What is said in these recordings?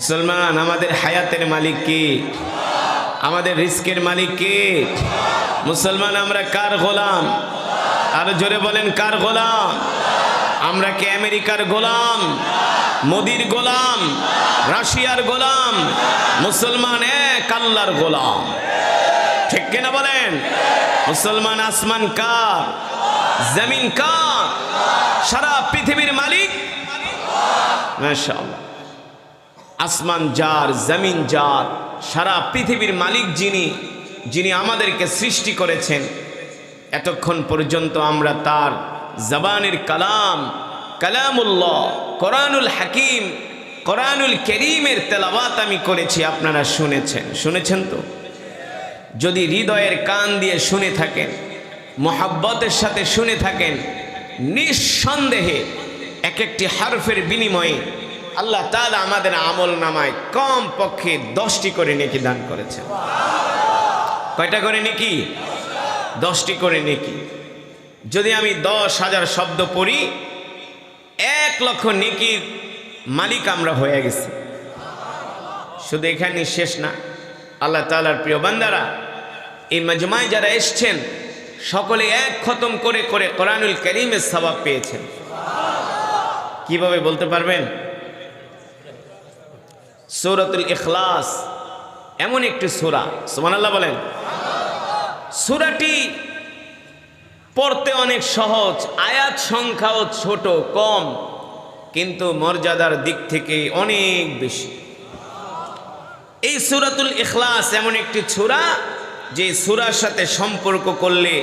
মুসলমান, আমাদের হায়াতের মালিক কে? আমাদের রিস্কের মালিক কে? মুসলমান, আমরা কার গোলাম? আরো জোরে বলেন, কার গোলাম? আমরা কি আমেরিকার গোলাম, মোদির গোলাম, রাশিয়ার গোলাম? মুসলমান এক আল্লাহর গোলাম, ঠিক কিনা বলেন? মুসলমান, আসমান কার, জমিন কার? সারা পৃথিবীর মালিক মাশাআল্লাহ। আসমান যার, জমিন যার, সারা পৃথিবীর মালিক যিনি আমাদেরকে সৃষ্টি করেছেন। এতক্ষণ পর্যন্ত আমরা তার জবানের কালাম, কালামুল্লাহ, কোরআনুল হাকিম, কোরআনুল কারীমের তেলাওয়াত আমি করেছি, আপনারা শুনেছেন তো? যদি হৃদয়ের কান দিয়ে শুনে থাকেন, মোহাব্বতের সাথে শুনে থাকেন, নিঃসন্দেহে এক একটি হারফের বিনিময়ে আল্লাহ তাআলা আমাদের আমল নামায় কম পক্ষে 10টি করে নেকি দান করেছেন। কয়টা করে নেকি? 10টি করে নেকি। যদি আমি 10,000 শব্দ পড়ি, 1 লক্ষ নেকির মালিক আমরা হয়ে গেছি। শুধু এখানে শেষ না, আল্লাহ তাআলার প্রিয় বান্দারা, এই মাজমায় যারা এসছেন সকলে 1 খতম করে করে কোরআনুল কারীমের সওয়াব পেয়েছেন। কিভাবে বলতে পারবেন? সূরাতুল ইখলাস এমন একটি সূরা, সুবহানাল্লাহ বলেন। সূরাটি পড়তে অনেক সহজ, আয়াত সংখ্যাও ছোট কম, কিন্তু মর্যাদার দিক থেকে অনেক বেশি। এই সূরাতুল ইখলাস এমন একটি সূরা যে সূরার সাথে সম্পর্ক করলে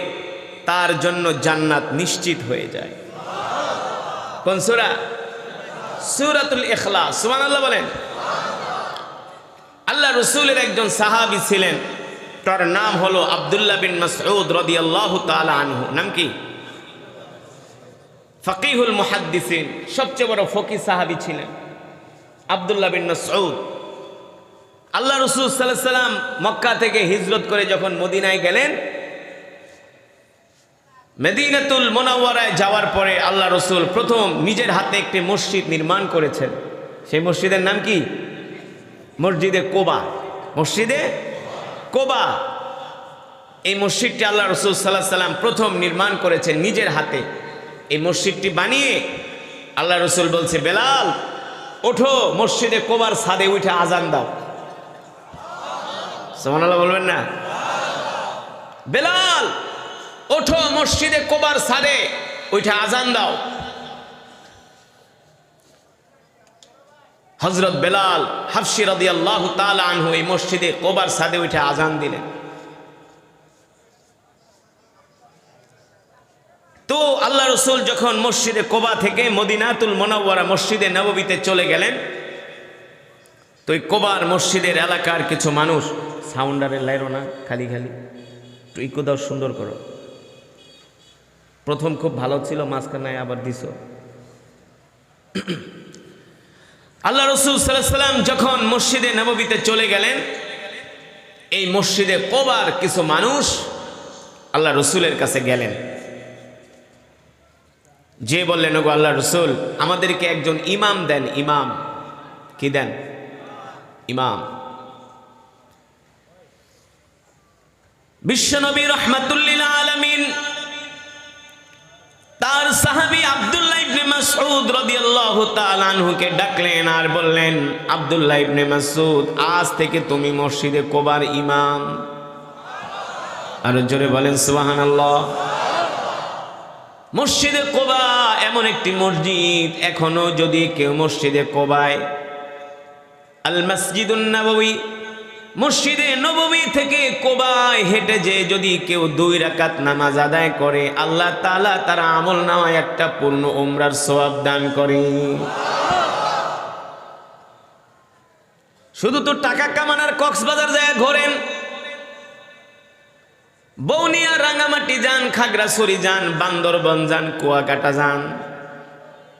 তার জন্য জান্নাত নিশ্চিত হয়ে যায়। কোন সূরা? সূরাতুল ইখলাস, সুবহানাল্লাহ বলেন। আল্লাহ রাসূলের একজন সাহাবী ছিলেন, তার নাম হলো আব্দুল্লাহ বিন মাসউদ রাদিয়াল্লাহু তাআলা আনহু। নাম কি? ফাকিহুল মুহাদ্দিসিন, সবচেয়ে বড় ফকিহ সাহাবী ছিলেন আব্দুল্লাহ বিন মাসউদ। আল্লাহ রাসূল সাল্লাল্লাহু আলাইহি সাল্লাম মক্কা থেকে হিজরত করে যখন মদিনায় গেলেন, মদিনাতুল মুনাওয়ারায় যাওয়ার পরে আল্লাহ রাসূল প্রথম নিজের হাতে একটি মসজিদ নির্মাণ করেছেন। সেই মসজিদের নাম কি? মসজিদে কোবা। মসজিদে কোবা, এই মসজিদটি আল্লাহ রাসূল সাল্লাল্লাহু আলাইহি সাল্লাম প্রথম নির্মাণ করেছেন নিজের হাতে। এই মসজিদটি বানিয়ে আল্লাহ রাসূল বলছে, বেলাল ওঠো, মসজিদে কোবার ছাদে উঠে আজান দাও। সুবহানাল্লাহ বলবেন না? বেলাল ওঠো, মসজিদে কোবার ছাদে উঠে আজান দাও। হযরত বেলাল হাবশী রাদিয়াল্লাহু তাআলা আনহু এই মসজিদে কোবার ছাদে উঠে আজান দিলেন। তো আল্লাহ রাসূল যখন মসজিদে কোবা থেকে মদিনাতুল মুনাওয়ারা মসজিদে নববীতে চলে গেলেন, তো এই কোবার মসজিদের এলাকার কিছু মানুষ, সাউন্ডারের লাইরো না, খালি খালি একটু ইকো দাও, সুন্দর করো। প্রথম খুব ভালো ছিল, মাঝখানে আবার দিছো। আল্লাহ রাসূল সাল্লাল্লাহু আলাইহি সাল্লাম যখন মসজিদে নববীতে চলে গেলেন, এই মসজিদে কোবার কিছু মানুষ আল্লাহ রাসূলের কাছে গেলেন, যে বললেন, ওগো আল্লাহ রাসূল, আমাদেরকে একজন ইমাম দেন। ইমাম কি দেন? ইমাম। বিশ্বনবী রাহমাতুল লিল আলামিন তার সাহাবী আব্দুল্লাহ ইবনে মাসউদ রাদিয়াল্লাহু তাআলা আনহুকে ডাকলেন আর বললেন, আব্দুল্লাহ ইবনে মাসউদ, আজ থেকে তুমি মসজিদে কোবার ইমাম। আর জোরে বলেন সুবহানাল্লাহ। মসজিদে কোবা এমন একটি মসজিদ, এখনো যদি কেউ মসজিদে কোবায়, আল মসজিদুন নববী, মসজিদে নববী থেকে কোবায় হেঁটে যে যদি কেউ 2 রাকাত নামাজ আদায় করে, আল্লাহ তাআলা তার আমল নামায় একটা পূর্ণ উমরার সওয়াব দান করে। শুধু তো টাকা কামানোর কক্সবাজার যায় ঘোরেন, বৌনিয়া, রাঙ্গামাটি যান, খাগড়াছড়ি যান, বান্দরবন যান, কুয়াকাটা যান,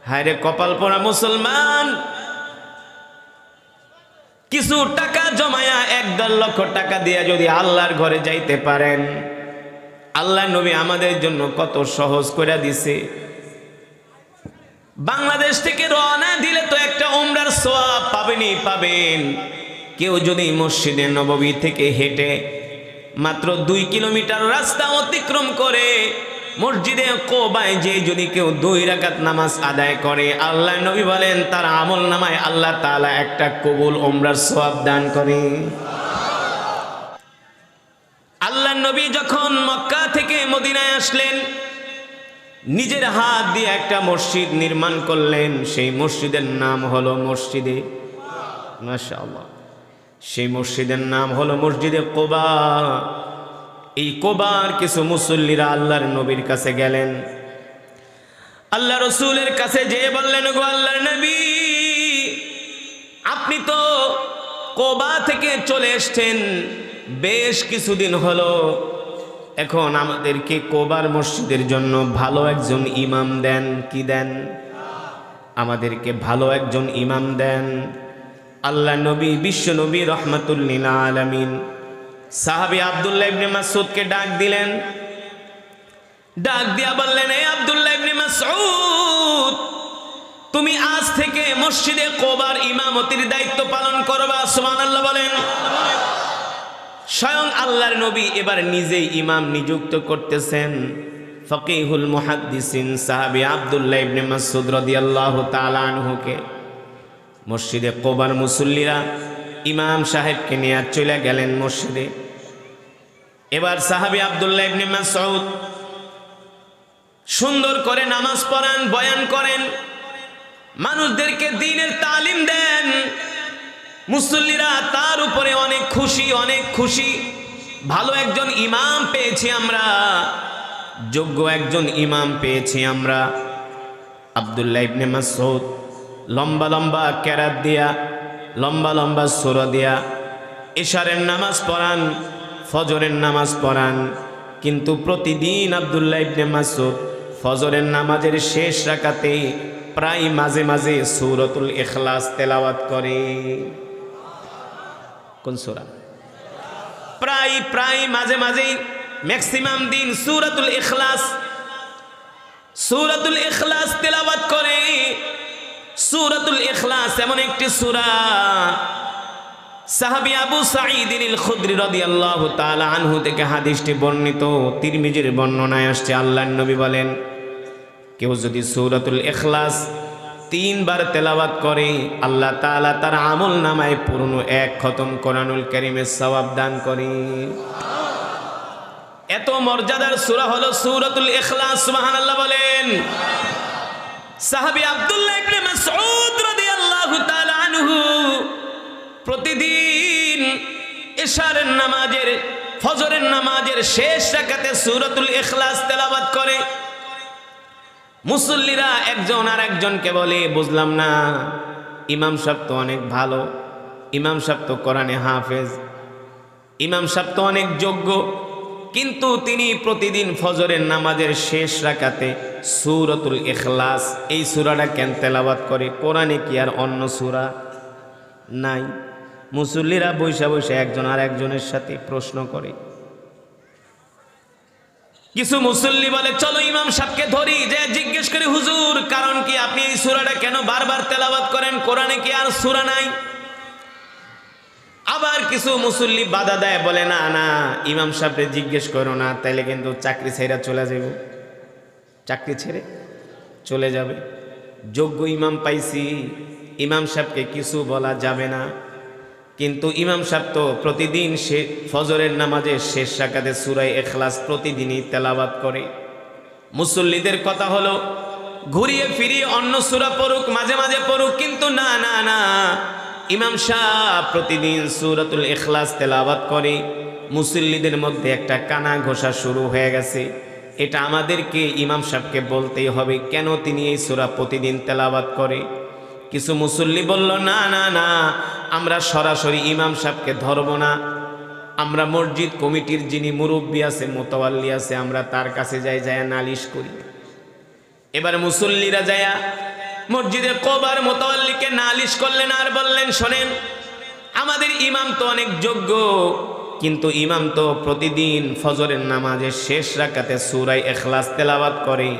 হায়রে কপাল পোড়া মুসলমান। কিছু টাকা জমায়া 1-1.5 লক্ষ টাকা দিয়ে যদি আল্লাহর ঘরে যাইতে পারেন, আল্লাহ নবী আমাদের জন্য কত সহজ করে দিছে। বাংলাদেশ থেকে রওনা দিলে তো একটা উমরার সওয়াব পাবেনই পাবেন। কেউ যদি মসজিদে নববী থেকে হেঁটে মাত্র 2 কিলোমিটার রাস্তা অতিক্রম করে মসজিদে কোবায় যে যদি কেউ 2 রাকাত নামাজ আদায় করে, আল্লাহ নবী বলেন তার আমল নামায় আল্লাহ তাআলা একটা কবুল উমরার সওয়াব দান করে। আল্লাহ নবী যখন মক্কা থেকে মদিনায় আসলেন, নিজের হাত দিয়ে একটা মসজিদ নির্মাণ করলেন। সেই মসজিদের নাম হলো মসজিদে, মাশাআল্লাহ, সেই মসজিদের নাম হলো মসজিদে কোবা। এই কোবার কিছু মুসল্লিরা আল্লাহর নবীর কাছে গেলেন, আল্লাহ রসুলের কাছে যেয়ে বললেন, গো আল্লাহর নবী, আপনি তো কোবা থেকে চলে এসেছেন, বেশ কিছুদিন হলো, এখন আমাদেরকে কোবার মসজিদের জন্য ভালো একজন ইমাম দেন। কি দেন? আমাদেরকে ভালো একজন ইমাম দেন। আল্লাহ নবী, বিশ্ব নবী রহমাতুল লিল আলামিন সাহাবী আব্দুল্লাহ ইবনে মাসউদকে ডাক দিলেন। ডাক দিয়া বললেন, হে আব্দুল্লাহ ইবনে মাসউদ, তুমি আজ থেকে মসজিদে কোবার ইমামতির দায়িত্ব পালন করবা। সুবহানাল্লাহ বলেন। স্বয়ং আল্লাহর নবী এবার নিজেই ইমাম নিযুক্ত করতেছেন। ফকিহুল মুহাদ্দিসিন সাহাবী আব্দুল্লাহ ইবনে মাসউদ রাদিয়াল্লাহু তাআলা আনহুকে মসজিদে কোবার মুসল্লিরা ইমাম সাহেবকে নিয়ে চলে গেলেন মসজিদে। এবার সাহাবী আব্দুল্লাহ ইবনে মাসউদ সুন্দর করে নামাজ পড়ান, বয়ান করেন, মানুষদেরকে দ্বীনের তালিম দেন। মুসল্লিরা তার উপরে অনেক খুশি, অনেক খুশি। ভালো একজন ইমাম পেয়েছি আমরা, যোগ্য একজন ইমাম পেয়েছি আমরা। আব্দুল্লাহ ইবনে মাসউদ লম্বা লম্বা কেরাত দিয়া, লম্বা লম্বা সূরা দিয়া ইশারের নামাজ পড়ান, ফজরের নামাজ পড়ান। কিন্তু প্রতিদিন আব্দুল্লাহ ইবনে মাসউদ ফজরের নামাজের শেষ রাকাতে প্রায় মাঝে মাঝে সূরাতুল ইখলাস তেলাওয়াত করে। কোন সূরা? প্রায় মাঝে মাঝে, ম্যাক্সিমাম দিন সূরাতুল ইখলাস তেলাওয়াত করে। সূরাতুল ইখলাস এমন একটি সূরা, সাহাবী আবু সাঈদ আল খুদরি রাদিয়াল্লাহু তাআলা আনহু থেকে হাদিসটি বর্ণিত, তিরমিজির বর্ণনায় আসছে। আল্লাহর নবী বলেন, কেউ যদি সূরাতুল ইখলাস 3 বার তেলাওয়াত করে, আল্লাহ তাআলা তার আমল নামায় পুরনো 1 খতম কোরআনুল কারীমের সওয়াব দান করে। এত মর্যাদার সূরা হলো সূরাতুল ইখলাস। সুবহানাল্লাহ বলেন। সাহাবী আব্দুল্লাহ ইবনে মাসউদ রাদিয়াল্লাহু তাআলা আনহু প্রতিদিন ইশারের নামাজের, ফজরের নামাজের শেষ রাকাতে সূরাতুল ইখলাস তেলাওয়াত করে। মুসল্লিরা একজন আর একজনকে বলে, বুঝলাম না, ইমাম সাহেব তো অনেক ভালো, ইমাম সাহেব তো কোরআনে হাফেজ, ইমাম সাহেব তো অনেক যোগ্য, কিন্তু তিনি প্রতিদিন ফজরের নামাজের শেষ রাকাতে সূরাতুল ইখলাস এই সূরাটা কেন তেলাওয়াত করে? কোরআনে কি আর অন্য সূরা নাই? মুসল্লিরা বৈশা বৈশা একজন আর একজনের সাথে প্রশ্ন করে। কিছু মুসল্লি বলে, চলো ইমাম সাহেবকে ধরি, যে জিজ্ঞেস করি, হুজুর কারণ কি, আপনি এই সূরাটা কেন বারবার তেলাওয়াত করেন? কোরআনে কি আর সূরা নাই? আবার কিছু মুসল্লি বাধা দেয়, বলে না না, ইমাম সাহেবকে জিজ্ঞেস করো না, তাইলে কিন্তু চাকরি ছেড়ে চলে যাবে, চাকরি ছেড়ে চলে যাবে। যোগ্য ইমাম পাইছি, ইমাম সাহেবকে কিছু বলা যাবে না। কিন্তু ইমাম সাহেব তো প্রতিদিন সে ফজরের নামাজের শেষ রাকাতে সূরা ইখলাস প্রতিদিনই তেলাওয়াত করে। মুসল্লিদের কথা হলো ঘুরিয়ে ফিরিয়ে অন্য সূরা পড়ুক, মাঝে মাঝে পড়ুক, কিন্তু না না না, ইমাম সাহেব প্রতিদিন সূরাতুল ইখলাস তেলাওয়াত করে। মুসল্লিদের মধ্যে একটা কানা ঘোষা শুরু হয়ে গেছে। এটা আমাদেরকে ইমাম সাহেবকে বলতেই হবে, কেন তিনি এই সূরা প্রতিদিন তেলাওয়াত করে। কিছু মুসল্লি বলল, না না না, আমরা সরাসরি ইমাম সাহেবকে ধরব না, আমরা মসজিদ কমিটির যিনি মুরব্বী আছে, মোতাওয়াল্লি আছে, আমরা তার কাছে যাই নালিশ করি। এবার মুসল্লিরা যায়া মসজিদে কোবার মোতাওয়াল্লিকে নালিশ করলেন আর বললেন, শোনেন, আমাদের ইমাম তো অনেক যোগ্য, কিন্তু ইমাম তো প্রতিদিন ফজরের নামাজের শেষ রাকাতে সূরা ইখলাস তেলাওয়াত করে।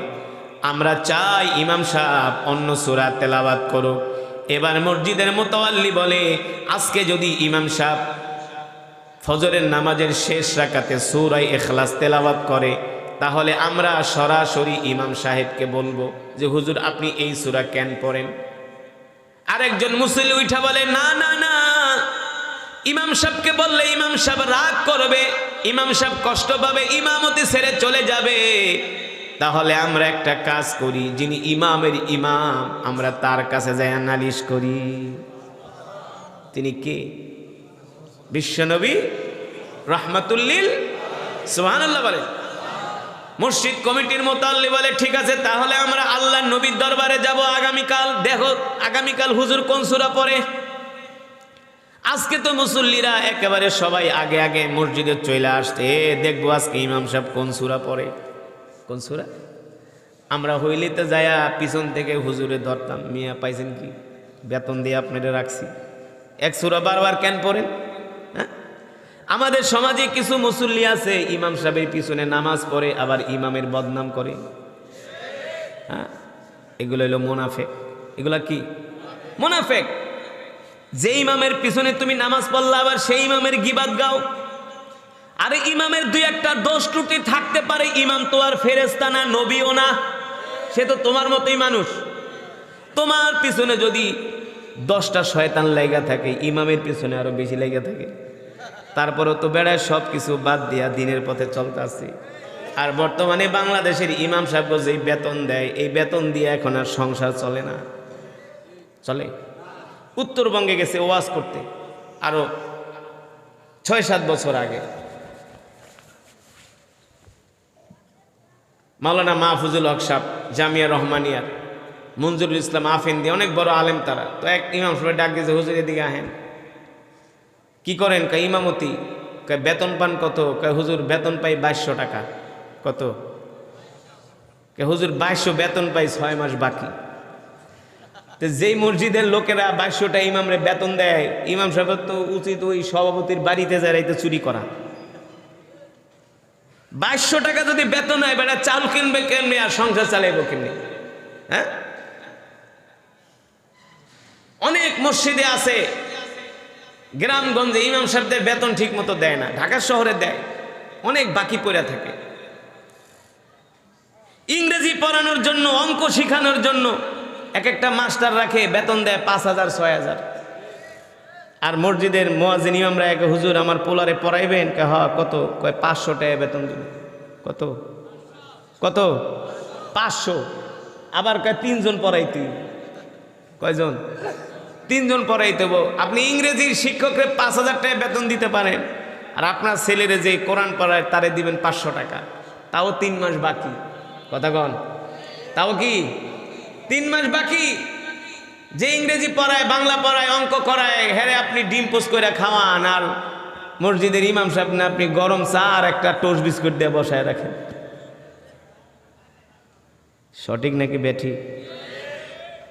আমরা চাই ইমাম সাহেব অন্য সূরা তেলাওয়াত করুক। এবার মসজিদের মুতাওয়াল্লি বলে, আজকে যদি ইমাম সাহেব ফজরের নামাজের শেষ রাকাতে সূরা ইখলাস তেলাওয়াত করে, তাহলে আমরা সরাসরি ইমাম সাহেবকে বলবো যে হুজুর আপনি এই সূরা কেন পড়েন? আরেকজন মুসল্লি উঠা বলে, না না না, ইমাম সাহেবকে বললে ইমাম সাহেব রাগ করবে, ইমাম সাহেব কষ্ট পাবে, ইমামতি ছেড়ে চলে যাবে। তাহলে আমরা একটা কাজ করি, যিনি ইমামের ইমাম আমরা তার কাছে যাই নালিশ করি। তিনি কে? বিশ্বনবী রাহমাতুল্লিল, সুবহানাল্লাহ বলে। মসজিদ কমিটির মুতাল্লি বলে, ঠিক আছে তাহলে আমরা আল্লাহর নবীর দরবারে যাব আগামীকাল। দেখো আগামীকাল হুজুর কোন সূরা পড়ে। আজকে তো মুসল্লিরা একেবারে সবাই আগে আগে মসজিদে চলে আসছে, দেখবো আজকে ইমাম সাহেব কোন সূরা পড়ে। কোন সূরা? আমরা হইলিতে যায়া পিছন থেকে হুজুরে ধরতাম, মিয়া পাইছেন কি, বেতন দিয়ে আপনারা রাখছি, এক সূরা বারবার কেন পড়েন? হ্যাঁ, আমাদের সমাজে কিছু মুসল্লি আছে ইমাম সাহেবের পিছনে নামাজ পড়ে আবার ইমামের বদনাম করে। হ্যাঁ, এগুলো হলো মুনাফিক। এগুলা কি? মুনাফিক। যে ইমামের পিছনে তুমি নামাজ পড়লা আবার সেই ইমামের গিবাত গাও। আরে ইমামের দুই একটা দোষ ত্রুটি থাকতে পারে, ইমাম তো আর ফেরেশতা না, নবীও না, সে তো তোমার মতোই মানুষ। তোমার পিছনে যদি 10টা শয়তান লাগা থাকে, ইমামের পিছনে আরো বেশি লাগা থাকে, তারপরেও তো বেড়ায় সব কিছু বাদ দিয়া দিনের পথে চলতে আসছি। আর বর্তমানে বাংলাদেশের ইমাম সাহেব যে বেতন দেয়, এই বেতন দিয়ে এখন আর সংসার চলে না। চলে? উত্তরবঙ্গে গেছে ওয়াজ করতে আরো 6-7 বছর আগে। মাওলানা মাহফুজুল হক সাহেব জামিয়া রহমানিয়ার, মঞ্জুরুল ইসলাম আফেন্দি, অনেক বড় আলেম তারা। তো এক ইমাম সাহেব ডাক দিয়েছে, হুজুর এদিকে আহেন। কি করেন? কয় ইমামতি। কয় বেতন পান কত? কয় হুজুর বেতন পাই 2200 টাকা। কত? কয় হুজুর 2200 বেতন পাই, 6 মাস বাকি। তো যেই মসজিদের লোকেরা 2200টা ইমামরে বেতন দেয়, ইমাম সাহেবের তো উচিত ওই সভাপতির বাড়িতে যাইতে চুরি করা। 2200 টাকা যদি বেতন হয়, বেটা চাল কিনবে কেমনি আর সংসার চালাইব কেমনি? হ্যাঁ, অনেক মসজিদে আছে গ্রামগঞ্জে ইমাম সাহেবদের বেতন ঠিক মতো দেয় না, ঢাকা শহরে দেয়, অনেক বাকি পড়ে থাকে। ইংরেজি পড়ানোর জন্য, অঙ্ক শেখানোর জন্য এক একটা মাস্টার রাখে, বেতন দেয় 5000 6000। আর মসজিদের মুয়াজ্জিন ইমামরা এক, হুজুর আমার পোলারে পড়াইবেন? কে হ্যাঁ। কত? কয় 500 টাকা বেতন দিন। কত? কত? 500। আবার কয় 3 জন পড়াইতে। কয়জন? 3 জন পড়াইতে। আপনি ইংরেজির শিক্ষকরে 5000 টাকা বেতন দিতে পারেন, আর আপনার ছেলেরে যে কোরআন পড়ায় তারে দিবেন 500 টাকা, তাও 3 মাস বাকি। কথা কন? তাও কি 3 মাস বাকি? যে ইংরেজি পড়ায়, বাংলা পড়ায়, অঙ্ক করায়, হেরে আপনি ডিম পোস্ট করে খাওয়ান, আর মসজিদের ইমাম সাহেব না আপনি গরম চা আর একটা টোস্ট বিস্কুট দিয়ে বসায় রাখেন। সঠিক নাকি বেঠি?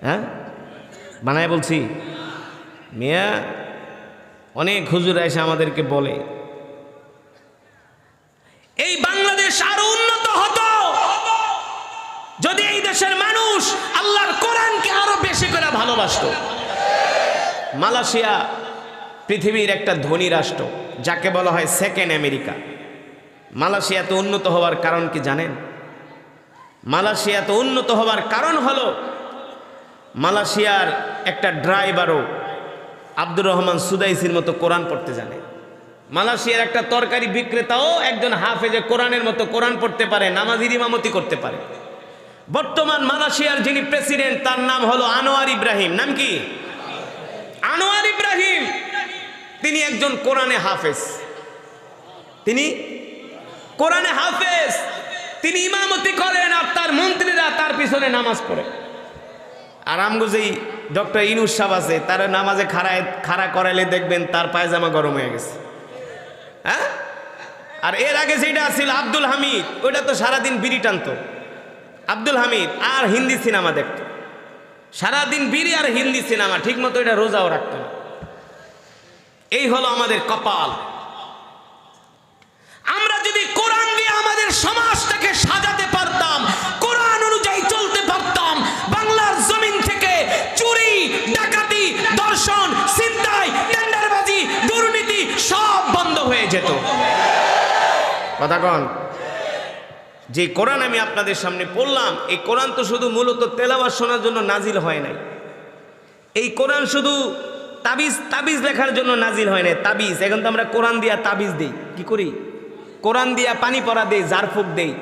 হ্যাঁ, বানায় বলছি? মিয়া অনেক হুজুর এসে আমাদেরকে বলে, এই বাংলাদেশ আরো উন্নত হতো যদি এই দেশের মানুষ আল্লাহর কোরআনকে আরো বেশি করে ভালোবাসতো। মালয়েশিয়া পৃথিবীর একটা ধনী রাষ্ট্র, যাকে বলা হয় সেকেন্ড আমেরিকা। মালয়েশিয়া তো উন্নত হওয়ার কারণ কি জানেন? মালয়েশিয়া তো উন্নত হওয়ার কারণ হলো, মালয়েশিয়ার একটা ড্রাইভারও আব্দুর রহমান সুদাইসির মতো কোরআন পড়তে জানে। মালয়েশিয়ার একটা তরকারি বিক্রেতাও একজন হাফেজে কোরআনের মতো কোরআন পড়তে পারে, নামাজের ইমামতি করতে পারে। বর্তমান মালয়েশিয়ার যিনি প্রেসিডেন্ট, তার নাম হলো আনোয়ার ইব্রাহিম। নাম কি? আনোয়ার ইব্রাহিম। তিনি একজন কোরআনে হাফেজ। তিনি কোরআনে হাফেজ, তিনি ইমামতি করেন, আর তার মন্ত্রীরা তার পিছনে নামাজ পড়ে। আর আমগো যেই ডক্টর ইনুস সাহেব আছে, তার নামাজে খাড়া করাইলে দেখবেন তার পায়জামা গরম হয়ে গেছে। হ্যাঁ, আর এর আগে যেটা ছিল আব্দুল হামিদ, ওইটা তো সারাদিন বিড়ি টানতো। আব্দুল হামিদ আর হিন্দি সিনেমা দেখত, সারাদিন বিড়ি আর হিন্দি সিনেমা, ঠিক মতো এটা রোজাও রাখত না। এই হলো আমাদের কপাল। আমরা যদি কোরআন দিয়ে আমাদের সমাজটাকে সাজাতে পারতাম, কোরআন অনুযায়ী চলতে তো? কথা কন। যে কোরআন আমি আপনাদের সামনে পড়লাম, এই কোরআন তো শুধু মূলত তেলাওয়াত শোনার জন্য নাজিল হয় নাই। এই কোরআন শুধু তাবিজ লেখার জন্য নাজিল হয় নাই। তাবিজ, এখন তো আমরা কোরআন দিয়া তাবিজ দেই, কি করি? কোরআন দিয়া পানি পড়া দেই, জারফুক দেই।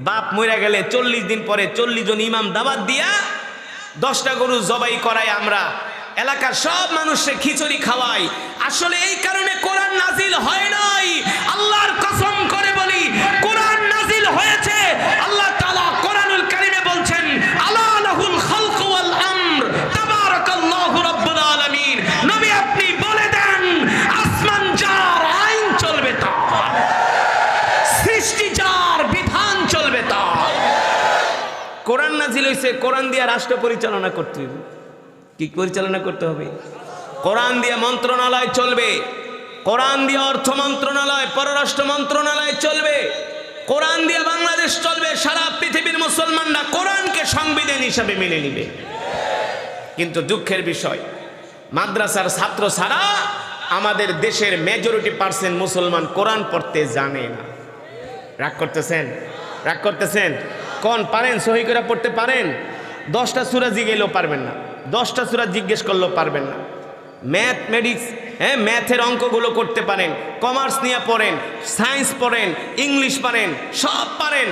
বাপ মরে গেলে 40 দিন পরে 40 জন ইমাম দাওয়াত দিয়া 10টা গরু জবাই করাই, আমরা এলাকার সব মানুষকে খিচুড়ি খাওয়াই। আসলে এই কারণে কোরআন নাজিল হয় নাই। আল্লাহর কসম করে বলি, কোরআন নাজিল হয়েছে। আল্লাহ তাআলা কোরআনুল কারীমে বলছেন, আলা লাহুল খালক ওয়াল আমর তাবারাকাল্লাহু রাব্বুল আলামিন। নবী আপনি বলে দেন, আসমান যার, আইন চলবে তার, সৃষ্টি যার, বিধান চলবে তার। কোরআন নাজিল হয়েছে, কোরআন দিয়ে রাষ্ট্র পরিচালনা করতে হবে। কি পরিচালনা করতে হবে? কোরআন দিয়ে মন্ত্রণালয় চলবে, কোরআন দিয়ে অর্থ মন্ত্রণালয়, পররাষ্ট্র মন্ত্রণালয় চলবে, কোরআন দিয়ে বাংলাদেশ চলবে। সারা পৃথিবীর মুসলমানরা কোরআনকে সংবিধান হিসাবে মেনে নিবে। কিন্তু দুঃখের বিষয়, মাদ্রাসার ছাত্র ছাড়া আমাদের দেশের মেজরিটি পার্সেন্ট মুসলমান কোরআন পড়তে জানে না। রাগ করতেছেন? রাগ করতেছেন? কোন পারেন? সহি করে পড়তে পারেন? 10টা সূরা জিগেলেও পারবেন না, 10টা সূরা জিজ্ঞেস করলেও পারবেন না। ম্যাথমেটিক্স, ম্যাথের অঙ্কগুলো করতে পারেন, কমার্স নিয়ে পড়েন, সায়েন্স পড়েন, ইংলিশ পারেন, সব পারেন,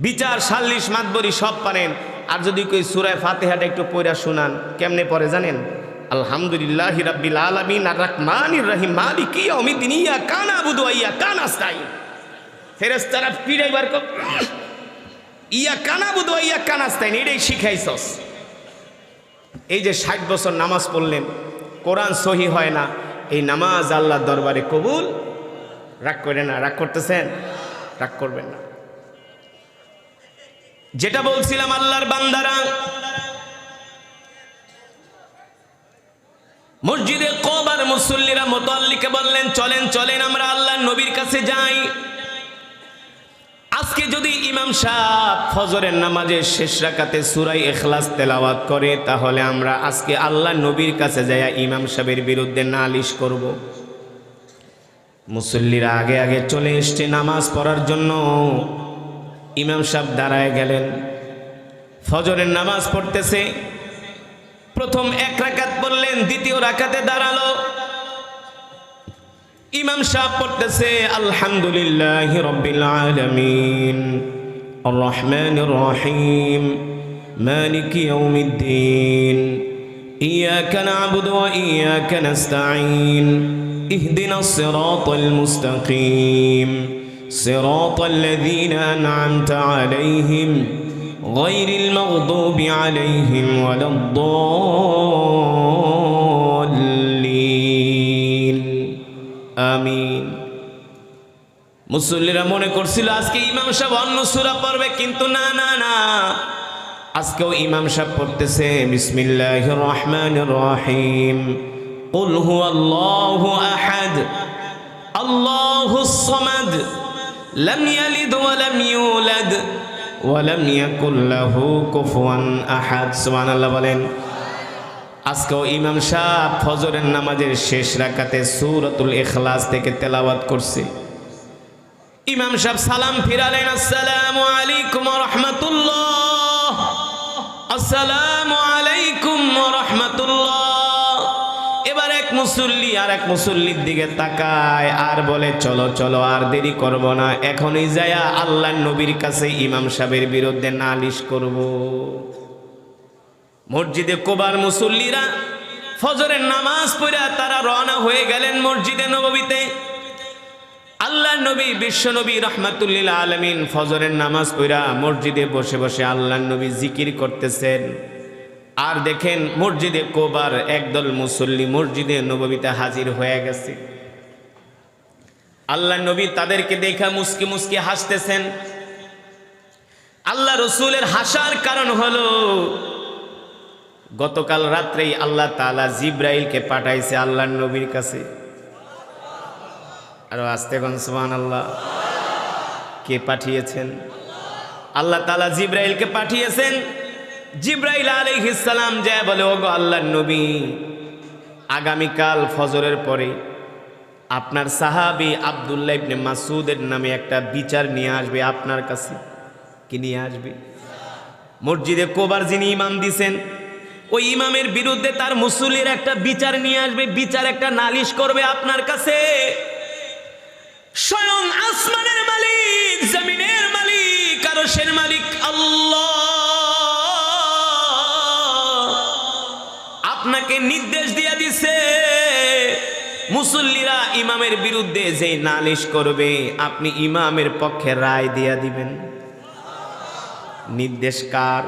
বিচার, সাল্লিশ, মাতবরি সব পারেন। আর যদি কই সূরা ফাতিহাটা একটু পড়া শোনান, কেমনে পড়ে জানেন? আলহামদুলিল্লাহি রাব্বিল আলামিন আর রহমানির রহিম মালিকি ইয়াউমিদ্দিন ইয়াকা না'বুদু ওয়া ইয়াকা নাস্তাঈন। ফেরেশতারা পিড়াইবার ইয়াকা না'বুদু ওয়া ইয়াকা নাস্তাঈন, এটাই শিখাইছস। এই যে 60 বছর নামাজ পড়লেন, কোরআন সহি হয় না, এই নামাজ আল্লাহর দরবারে কবুল? রাগ করে না? রাগ করতেছেন? রাগ করবেন না। যেটা বলছিলাম, আল্লাহর বান্দারা মসজিদে কুবার মুসল্লিরা মুতাল্লিকে বললেন, চলেন চলেন আমরা আল্লাহর নবীর কাছে যাই। আজকে যদি ইমাম সাহেব ফজরের নামাজের শেষ রাকাতে সূরা ইখলাস তেলাওয়াত করে, তাহলে আমরা আজকে আল্লাহর নবীর কাছে যাইয়া ইমাম সাহেবের বিরুদ্ধে নালিশ করব। মুসল্লিরা আগে আগে চলে এসছে নামাজ পড়ার জন্য। ইমাম সাহেব দাঁড়ায় গেলেন, ফজরের নামাজ পড়তেছে। প্রথম 1 রাকাত পড়লেন, দ্বিতীয় রাকাতে দাঁড়ালো। ইমাম সাহেব পড়তেছে, আলহামদুলিল্লাহি রাব্বিল আলামিন আর রহমানির রহিম মালিকি ইয়াউমিদ্দিন ইয়াকা না'বুদু ওয়া ইয়াকা নাস্তাঈন ইহদিনাস সিরাতাল মুস্তাকিম সিরাতাল লাযীনা আন'আমতা আলাইহিম গায়রিল মাগদুবি আলাইহিম ওয়ালাদ-দাল্লিন। আমিন। মুসল্লিরা মনে করছিল আজকে ইমাম সাহেব অন্য সূরা পড়বে, কিন্তু না না না, আজকেও ইমাম সাহেব পড়তেছে বিসমিল্লাহির রহমানির রহিম কুল হুয়াল্লাহু আহাদ আল্লাহুস সামাদ লাম ইয়ালিদ ওয়া লাম ইউলাদ ওয়া লাম ইয়াকুল লাহু কুফুয়ান আহাদ। সুবহানাল্লাহ বলেন। আজকেও ইমাম সাহেব ফজরের নামাজের শেষ রাকাতে সূরাতুল ইখলাস থেকে তেলাওয়াত করছে। ইমাম সাহেব সালাম ফিরালেন, আসসালামু আলাইকুম ওয়া রাহমাতুল্লাহ, আসসালামু আলাইকুম ওয়া রাহমাতুল্লাহ। এবার এক মুসল্লি আর এক মুসল্লির দিকে তাকায় আর বলে, চলো চলো আর দেরি করব না, এখনই যায়া আল্লাহর নবীর কাছে ইমাম সাহেবের বিরুদ্ধে নালিশ করব। মসজিদে কুবার মুসল্লিরা ফজরের নামাজ পড়া তারা রওনা হয়ে গেলেন মসজিদে নববীতে। আল্লাহর নবী বিশ্ব নবী রাহমাতুল লিল আলামিন ফজরের নামাজ পড়া মসজিদে বসে বসে আল্লাহর নবী জিকির করতেছেন। আর দেখেন মসজিদে কুবার একদল মুসল্লি মসজিদে নববীতে হাজির হয়ে গেছে। আল্লাহর নবী তাদেরকে দেখা মুস্কি মুস্কি হাসতেছেন। আল্লাহ রাসূলের হাসার কারণ হলো, গতকাল রাত্রেই আল্লাহ তাআলা জিব্রাইলকে পাঠাইছে আল্লাহর নবীর কাছে। আরো আস্তে কোন সুবহানাল্লাহ। কে পাঠিয়েছেন? আল্লাহ তাআলা জিব্রাইলকে পাঠিয়েছেন। জিব্রাইল আলাইহিস সালাম যায় বলে, ওগো আল্লাহর নবী, আগামীকাল ফজরের পরে আপনার সাহাবী আব্দুল্লাহ ইবনে মাসউদের নামে একটা বিচার নিয়ে আসবে আপনার কাছে। কি নিয়ে আসবে? মসজিদে কোবার যিনি ইমাম দিছেন ওই ইমামের বিরুদ্ধে তার মুসল্লির একটা বিচার নিয়ে আসবে, বিচার একটা নালিশ করবে আপনার কাছে। স্বয়ং আসমানের মালিক, জমিনের মালিক, আরশের মালিক আল্লাহ আপনাকে নির্দেশ দিয়ে দিছে, মুসল্লিরা ইমামের বিরুদ্ধে যে নালিশ করবে আপনি ইমামের পক্ষে রায় দিয়ে দিবেন। নির্দেশ কার?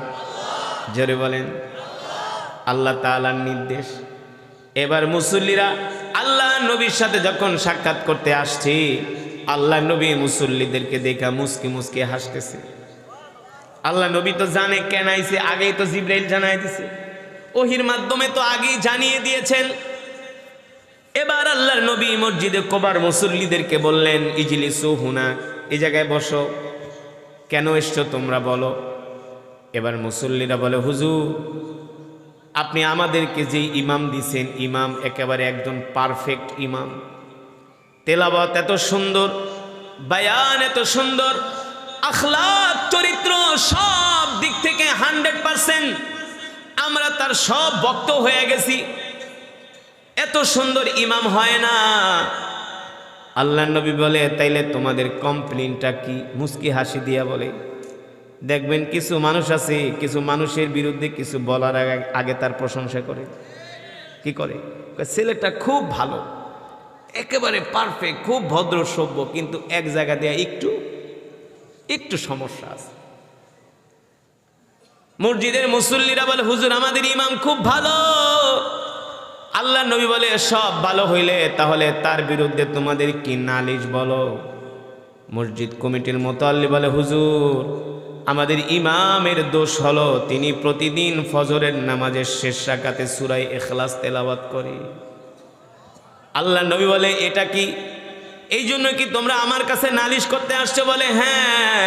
জোরে বলেন। আল্লাহ তাআলার নির্দেশ। এবার মুসল্লিরা আল্লাহ নবীর সাথে যখন সাক্ষাৎ করতে আসছে, আল্লাহ নবী মুসল্লিদেরকে দেখা মুস্কি মুস্কি হাসতেছে। আল্লাহ নবী তো জানে কেন আইছে, আগেই তো জিবরাইল জানাই দিছে, ওহির মাধ্যমে তো আগেই জানিয়ে দিয়েছেন। এবার আল্লাহর নবী মসজিদে কোবার মুসল্লিদেরকে বললেন, ইজলিসু হুনা, এই জায়গায় বসো। কেন এসছো তোমরা বলো। এবার মুসল্লিরা বলে, হুজুর আপনি আমাদেরকে যে ইমাম দিছেন, ইমাম একেবারে একজন পারফেক্ট ইমাম, তেলাওয়াত এত সুন্দর, বায়ান এত সুন্দর, আখলাক চরিত্র সব দিক থেকে 100%, আমরা তার সব ভক্ত হয়ে গেছি, এত সুন্দর ইমাম হয় না। আল্লাহ নবী বলে, তাইলে তোমাদের কমপ্লেইনটা কি? মুস্কি হাসি দিয়া বলে, দেখবেন কিছু মানুষ আছে, কিছু মানুষের বিরুদ্ধে কিছু বলার আগে তার প্রশংসা করে। কি করে? ছেলেটা খুব ভালো, একেবারে পারফেক্ট, খুব ভদ্র সভ্য, কিন্তু এক জায়গা দিয়ে একটু সমস্যা আছে। মসজিদের মুসল্লিরা বলে, হুজুর আমাদের ইমাম খুব ভালো। আল্লাহ নবী বলে, সব ভালো হইলে তাহলে তার বিরুদ্ধে তোমাদের কি নালিশ বলো। মসজিদ কমিটির মুতাল্লি বলে, হুজুর আমাদের ইমামের দোষ হলো তিনি প্রতিদিন ফজরের নামাজের শেষ রাকাতে সূরা ইখলাস তেলাওয়াত করে। আল্লাহ নবী বলে, এটা কি এই জন্য কি তোমরা আমার কাছে নালিশ করতে আসছো? বলে, হ্যাঁ,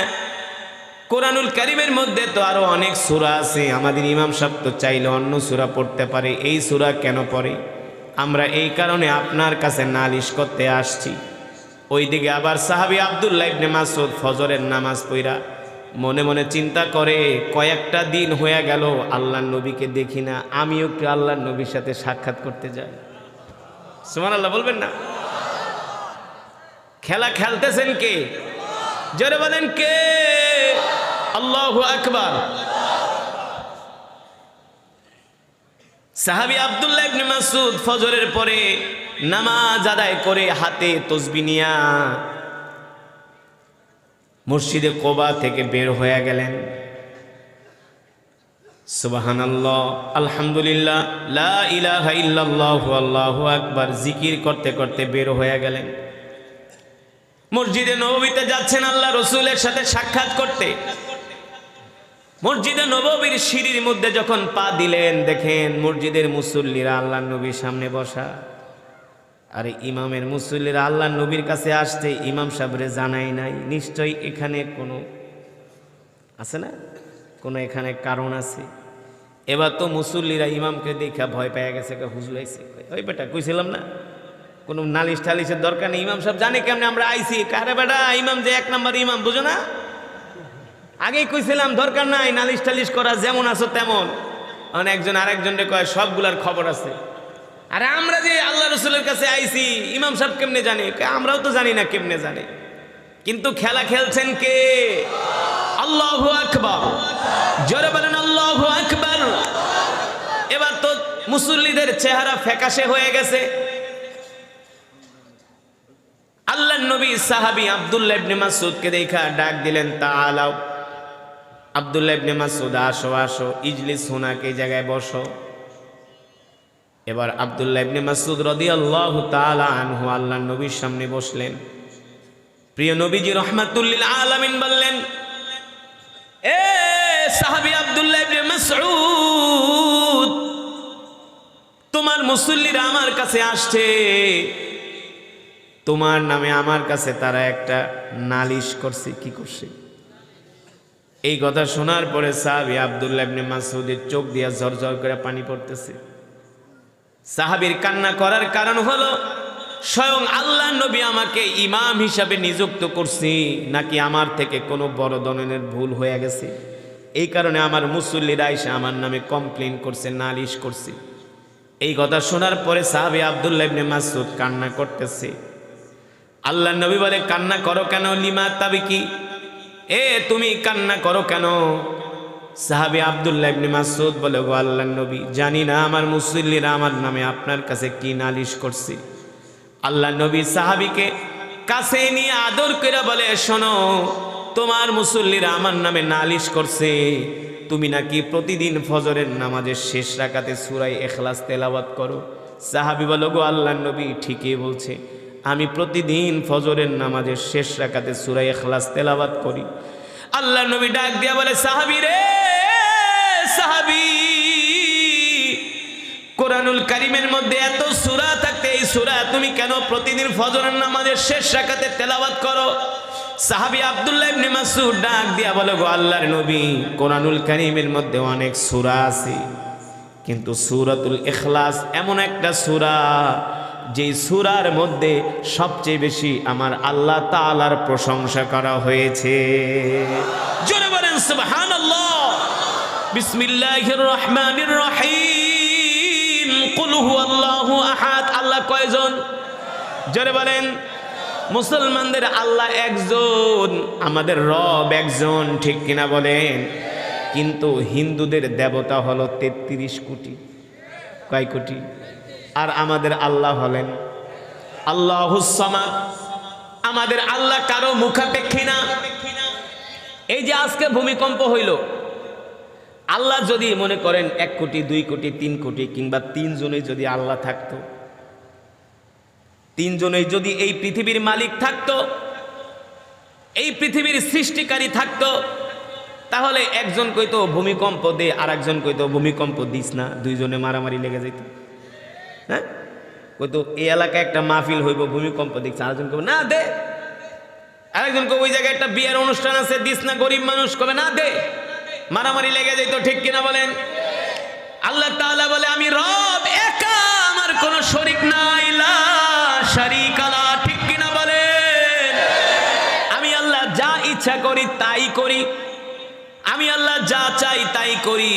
কোরআনুল কারীমের মধ্যে তো আরো অনেক সূরা আছে, আমাদের ইমাম সাহেব তো চাইলে অন্য সূরা পড়তে পারে, এই সূরা কেন পড়ে? আমরা এই কারণে আপনার কাছে নালিশ করতে আসছি। ওইদিকে আবার সাহাবী আব্দুল্লাহ ইবনে মাসউদ ফজরের নামাজ পড়া মনে মনে চিন্তা করে, কয়েকটা দিন হয়ে গেল আল্লাহর নবীকে দেখি না, আমিও একটু আল্লাহর নবীর সাথে সাক্ষাৎ করতে যাই। সুবহানাল্লাহ বলবেন না? খেলা খেলতেছেন কে? জোরে বলেন কে? আল্লাহু আকবার। সাহাবী আব্দুল্লাহ ইবনে মাসউদ ফজরের পরে নামাজ আদায় করে হাতে তাসবিহ নিয়া মসজিদে কোবা থেকে বের হয়ে গেলেন। সুবহানাল্লাহ, আলহামদুলিল্লাহ, লা ইলাহা ইল্লাল্লাহ, আল্লাহু আকবার জিকির করতে করতে বের হয়ে গেলেন। মসজিদে নববীতে যাচ্ছেন আল্লাহ রসুলের সাথে সাক্ষাৎ করতে। মসজিদে নববীর সিঁড়ির মধ্যে যখন পা দিলেন, দেখেন মসজিদের মুসল্লিরা আল্লাহ নবীর সামনে বসা। আরে ইমামের মুসল্লিরা আল্লাহ নবীর কাছে আসতে ইমাম সাহেবরে জানাই নাই, নিশ্চয়ই এখানে কোনো আছে না, কোনো এখানে কারণ আছে। এবার তো মুসল্লিরা ইমামকে দেখা ভয় পেয়ে গেছে, হুজুর আইছে। ওই বেটা কইছিলাম না কোনো নালিশ টালিশের দরকার নেই, ইমাম সাহেব জানে কেমনে আমরা আইছি। কারে বেটা, ইমাম যে 1 নম্বর ইমাম, বুঝো না? আগেই কইছিলাম দরকার নাই নালিশ টালিশ করা, যেমন আছো তেমন। একজন আরেকজনকে কয় সবগুলার খবর আছে। আরে আমরা যে আল্লাহ রসুলের কাছে আইছি, ইমাম সাহেব কেমনে জানে? আমরাও তো জানি না কেমনে জানে। কিন্তু খেলা খেলছেন কে? আল্লাহু আকবার, জোরে বলেন আল্লাহু আকবার। এবার তো মুসল্লিদের চেহারা ফ্যাকাশে হয়ে গেছে। আল্লাহর নবী সাহাবী আব্দুল্লাহ ইবনে মাসউদকে দেখা ডাক দিলেন, তাআলাও। আব্দুল্লাহ ইবনে মাসউদ, আসো আসো, ইজলিস হুনাকে জায়গায় বসো। এবার আব্দুল্লাহ ইবনে মাসউদ রাদিয়াল্লাহু তাআলা আনহু আল্লাহর নবীর সামনে বসলেন। প্রিয় নবীজি রাহমাতুল লিল আলামিন বললেন, এ সাহাবী আব্দুল্লাহ ইবনে মাসউদ, তোমার মুসল্লিরা আমার কাছে আসছে, তোমার নামে আমার কাছে তারা একটা নালিশ করছে। কি করছে? এই কথা শোনার পরে সাহাবী আব্দুল্লাহ ইবনে মাসউদের চোখ দিয়া ঝরঝর করে পানি পড়তেছে। সাহাবীর কান্না করার কারণ হলো স্বয়ং আল্লাহ নবী আমাকে ইমাম হিসাবে নিযুক্ত করছি, নাকি আমার থেকে কোনো বড় ধরনের ভুল হয়ে গেছে? এই কারণে আমার মুসল্লিরা এসে আমার নামে কমপ্লেন করছে, নালিশ করছে। এই কথা শোনার পরে সাহাবী আব্দুল্লাহ ইবনে মাসউদ কান্না করতেছে। আল্লাহ নবী বলে, কান্না করো কেন? লিমা তাবিকি, তুমি কান্না করো কেন? সাহাবী আব্দুল্লাহ ইবনে মাসউদ বলে, গো আল্লাহর নবী, জানি না আমার মুসল্লিরা আমার নামে আপনার কাছে কি নালিশ করছে। আল্লাহ নবী সাহাবীকে কাছে নিয়ে আদর করে বলে, শোনো, তোমার মুসল্লিরা আমার নামে নালিশ করছে তুমি নাকি প্রতিদিন ফজরের নামাজের শেষ রাকাতে সূরা ইখলাস তেলাওয়াত করো। সাহাবী বলে, গো আল্লাহর নবী, ঠিকই বলছে, আমি প্রতিদিন ফজরের নামাজের শেষ রাকাতে সূরা ইখলাস তেলাওয়াত করি। আল্লাহর নবী ডাক দিয়া বলে, সাহাবী রে, সাহাবী, কোরআনুল কারীমের মধ্যে এত সূরা থাকতে এই সূরা তুমি কেন প্রতিদিন ফজরের নামাজের শেষ রাকাতে তেলাওয়াত করো? সাহাবী আব্দুল্লাহ ইবনে মাসউদ ডাক দিয়া বলে, গো আল্লাহর নবী, কোরআনুল কারীমের মধ্যে অনেক সূরা আছে, কিন্তু সূরাতুল ইখলাস এমন একটা সূরা যেই সূরার মধ্যে সবচেয়ে বেশি আমার আল্লাহ তাআলার প্রশংসা করা হয়েছে। জোরে বলেন সুবহানাল্লাহ। বিসমিল্লাহির রহমানির রহিম। কুল হুয়াল্লাহু আহাদ। আল্লাহ কয়জন? জোরে বলেন। মুসলমানদের আল্লাহ একজন, আমাদের রব একজন, ঠিক কিনা বলেন? কিন্তু হিন্দুদের দেবতা হলো ৩৩ কোটি। কয় কোটি? আর আমাদের আল্লাহ হলেন আল্লাহুস সামাদ। আমাদের আল্লাহ কারো মুখাপেক্ষী না। এই যে আজকে ভূমিকম্প হইল, আল্লাহ যদি মনে করেন ১ কোটি ২ কোটি ৩ কোটি কিংবা ৩ জনে যদি আল্লাহ থাকতো, ৩ জনেই যদি এই পৃথিবীর মালিক থাকতো, এই পৃথিবীর সৃষ্টিকারী থাকতো, তাহলে একজন কইতো ভূমিকম্প দে, আর একজন কইতো ভূমিকম্প দিস না, ২ জনে মারামারি লেগে যেত। হ্যাঁ, কইতো এই এলাকায় একটা মাহফিল হইব, ভূমিকম্প দেখছে, আরেকজন কবে না দে, আরেকজন কবে ওই জায়গায় একটা বিয়ের অনুষ্ঠান আছে, দিস না, গরিব মানুষ, কবে না দে, মারামারি লেগে যেত, ঠিক কিনা বলেন? আল্লাহ তাআলা বলে, আমি রব একা, আমার কোনো শরীক নাই, লা শারীকা লা, ঠিক কিনা বলেন? আমি আল্লাহ যা ইচ্ছা করি তাই করি, আমি আল্লাহ যা চাই তাই করি।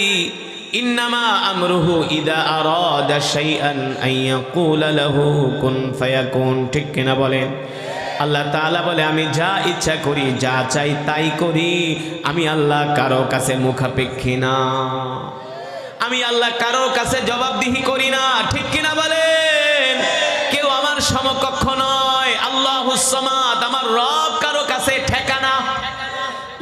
ইন্নামা আমরুহু ইদা আরাদা শাইআন আন ইয়াকুলা লাহু কুন ফায়াকুন, ঠিক কিনা বলেন? আল্লাহ তাআলা বলে, আমি যা ইচ্ছা করি, যা চাই তাই করি। আমি আল্লাহ কারো কাছে মুখাপেক্ষী না, আমি আল্লাহ কারো কাছে জবাবদিহি করি না, ঠিক কিনা বলেন? কেউ আমার সমকক্ষ নয়। আল্লাহুস সামাদ, আমার রব কারো কাছে ঠেকানা।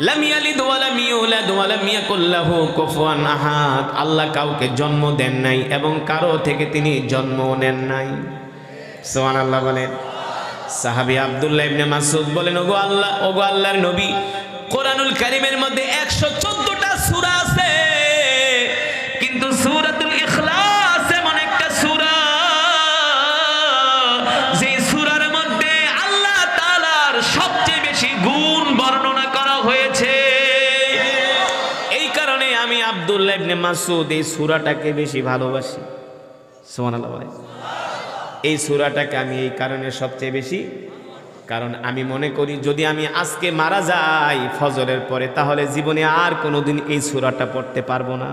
লাম ইয়ালিদ ওয়া লাম ইউলাদ ওয়া লাম ইয়াকুল লাহু কুফুয়ান আহাদ। আল্লাহ কাউকে জন্ম দেন নাই এবং কারো থেকে তিনি জন্ম নেন নাই। সুবহানাল্লাহ বলেন। সাহাবী আব্দুল্লাহ ইবনে মাসউদ বলেন, ওগো আল্লাহ, ওগো আল্লাহর নবী, কোরআনুল কারীমের মধ্যে ১১৪টা সূরা আছে, কিন্তু সূরাতুল ইখলাস এমন একটা সূরা যে সূরার মধ্যে আল্লাহ তাআলার সবচেয়ে বেশি গুণ বর্ণনা করা হয়েছে। এই কারণে আমি আব্দুল্লাহ ইবনে মাসউদ এই সূরাটাকে বেশি ভালোবাসি। সুবহানাল্লাহ বলেন। এই সূরাটাকে আমি এই কারণে সবচেয়ে বেশি, কারণ আমি মনে করি যদি আমি আজকে মারা যাই ফজরের পরে, তাহলে জীবনে আর কোনোদিন এই সূরাটা পড়তে পারবো না।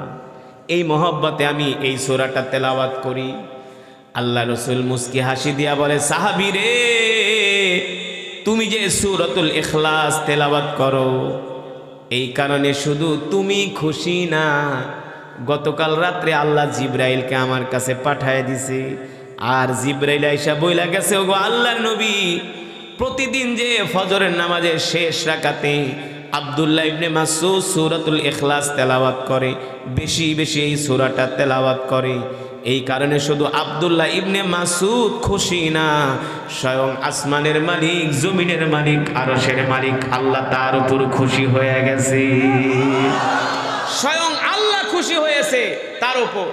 এই মহব্বতে আমি এই সূরাটা তেলাওয়াত করি। আল্লাহ রাসূল মুস্কি হাসি দিয়া বলে, সাহাবী রে, তুমি যে সূরাতুল ইখলাস তেলাওয়াত করো, এই কারণে শুধু তুমি খুশি না, গতকাল রাত্রে আল্লাহ জিবরাইলকে আমার কাছে পাঠায় দিছে, আর জিবরাইল আইসা বইলা গেছে, ওগো আল্লাহর নবী, প্রতিদিন যে ফজরের নামাজের শেষ রাকাতে আব্দুল্লাহ ইবনে মাসউদ সূরাতুল ইখলাস তেলাওয়াত করে, বেশি বেশি এই সূরাটা তেলাওয়াত করে, এই কারণে শুধু আব্দুল্লাহ ইবনে মাসউদ খুশি না, স্বয়ং আসমানের মালিক, জমিনের মালিক, আরশের মালিক আল্লাহ তার উপর খুশি হয়ে গেছে। স্বয়ং আল্লাহ খুশি হয়েছে তার উপর।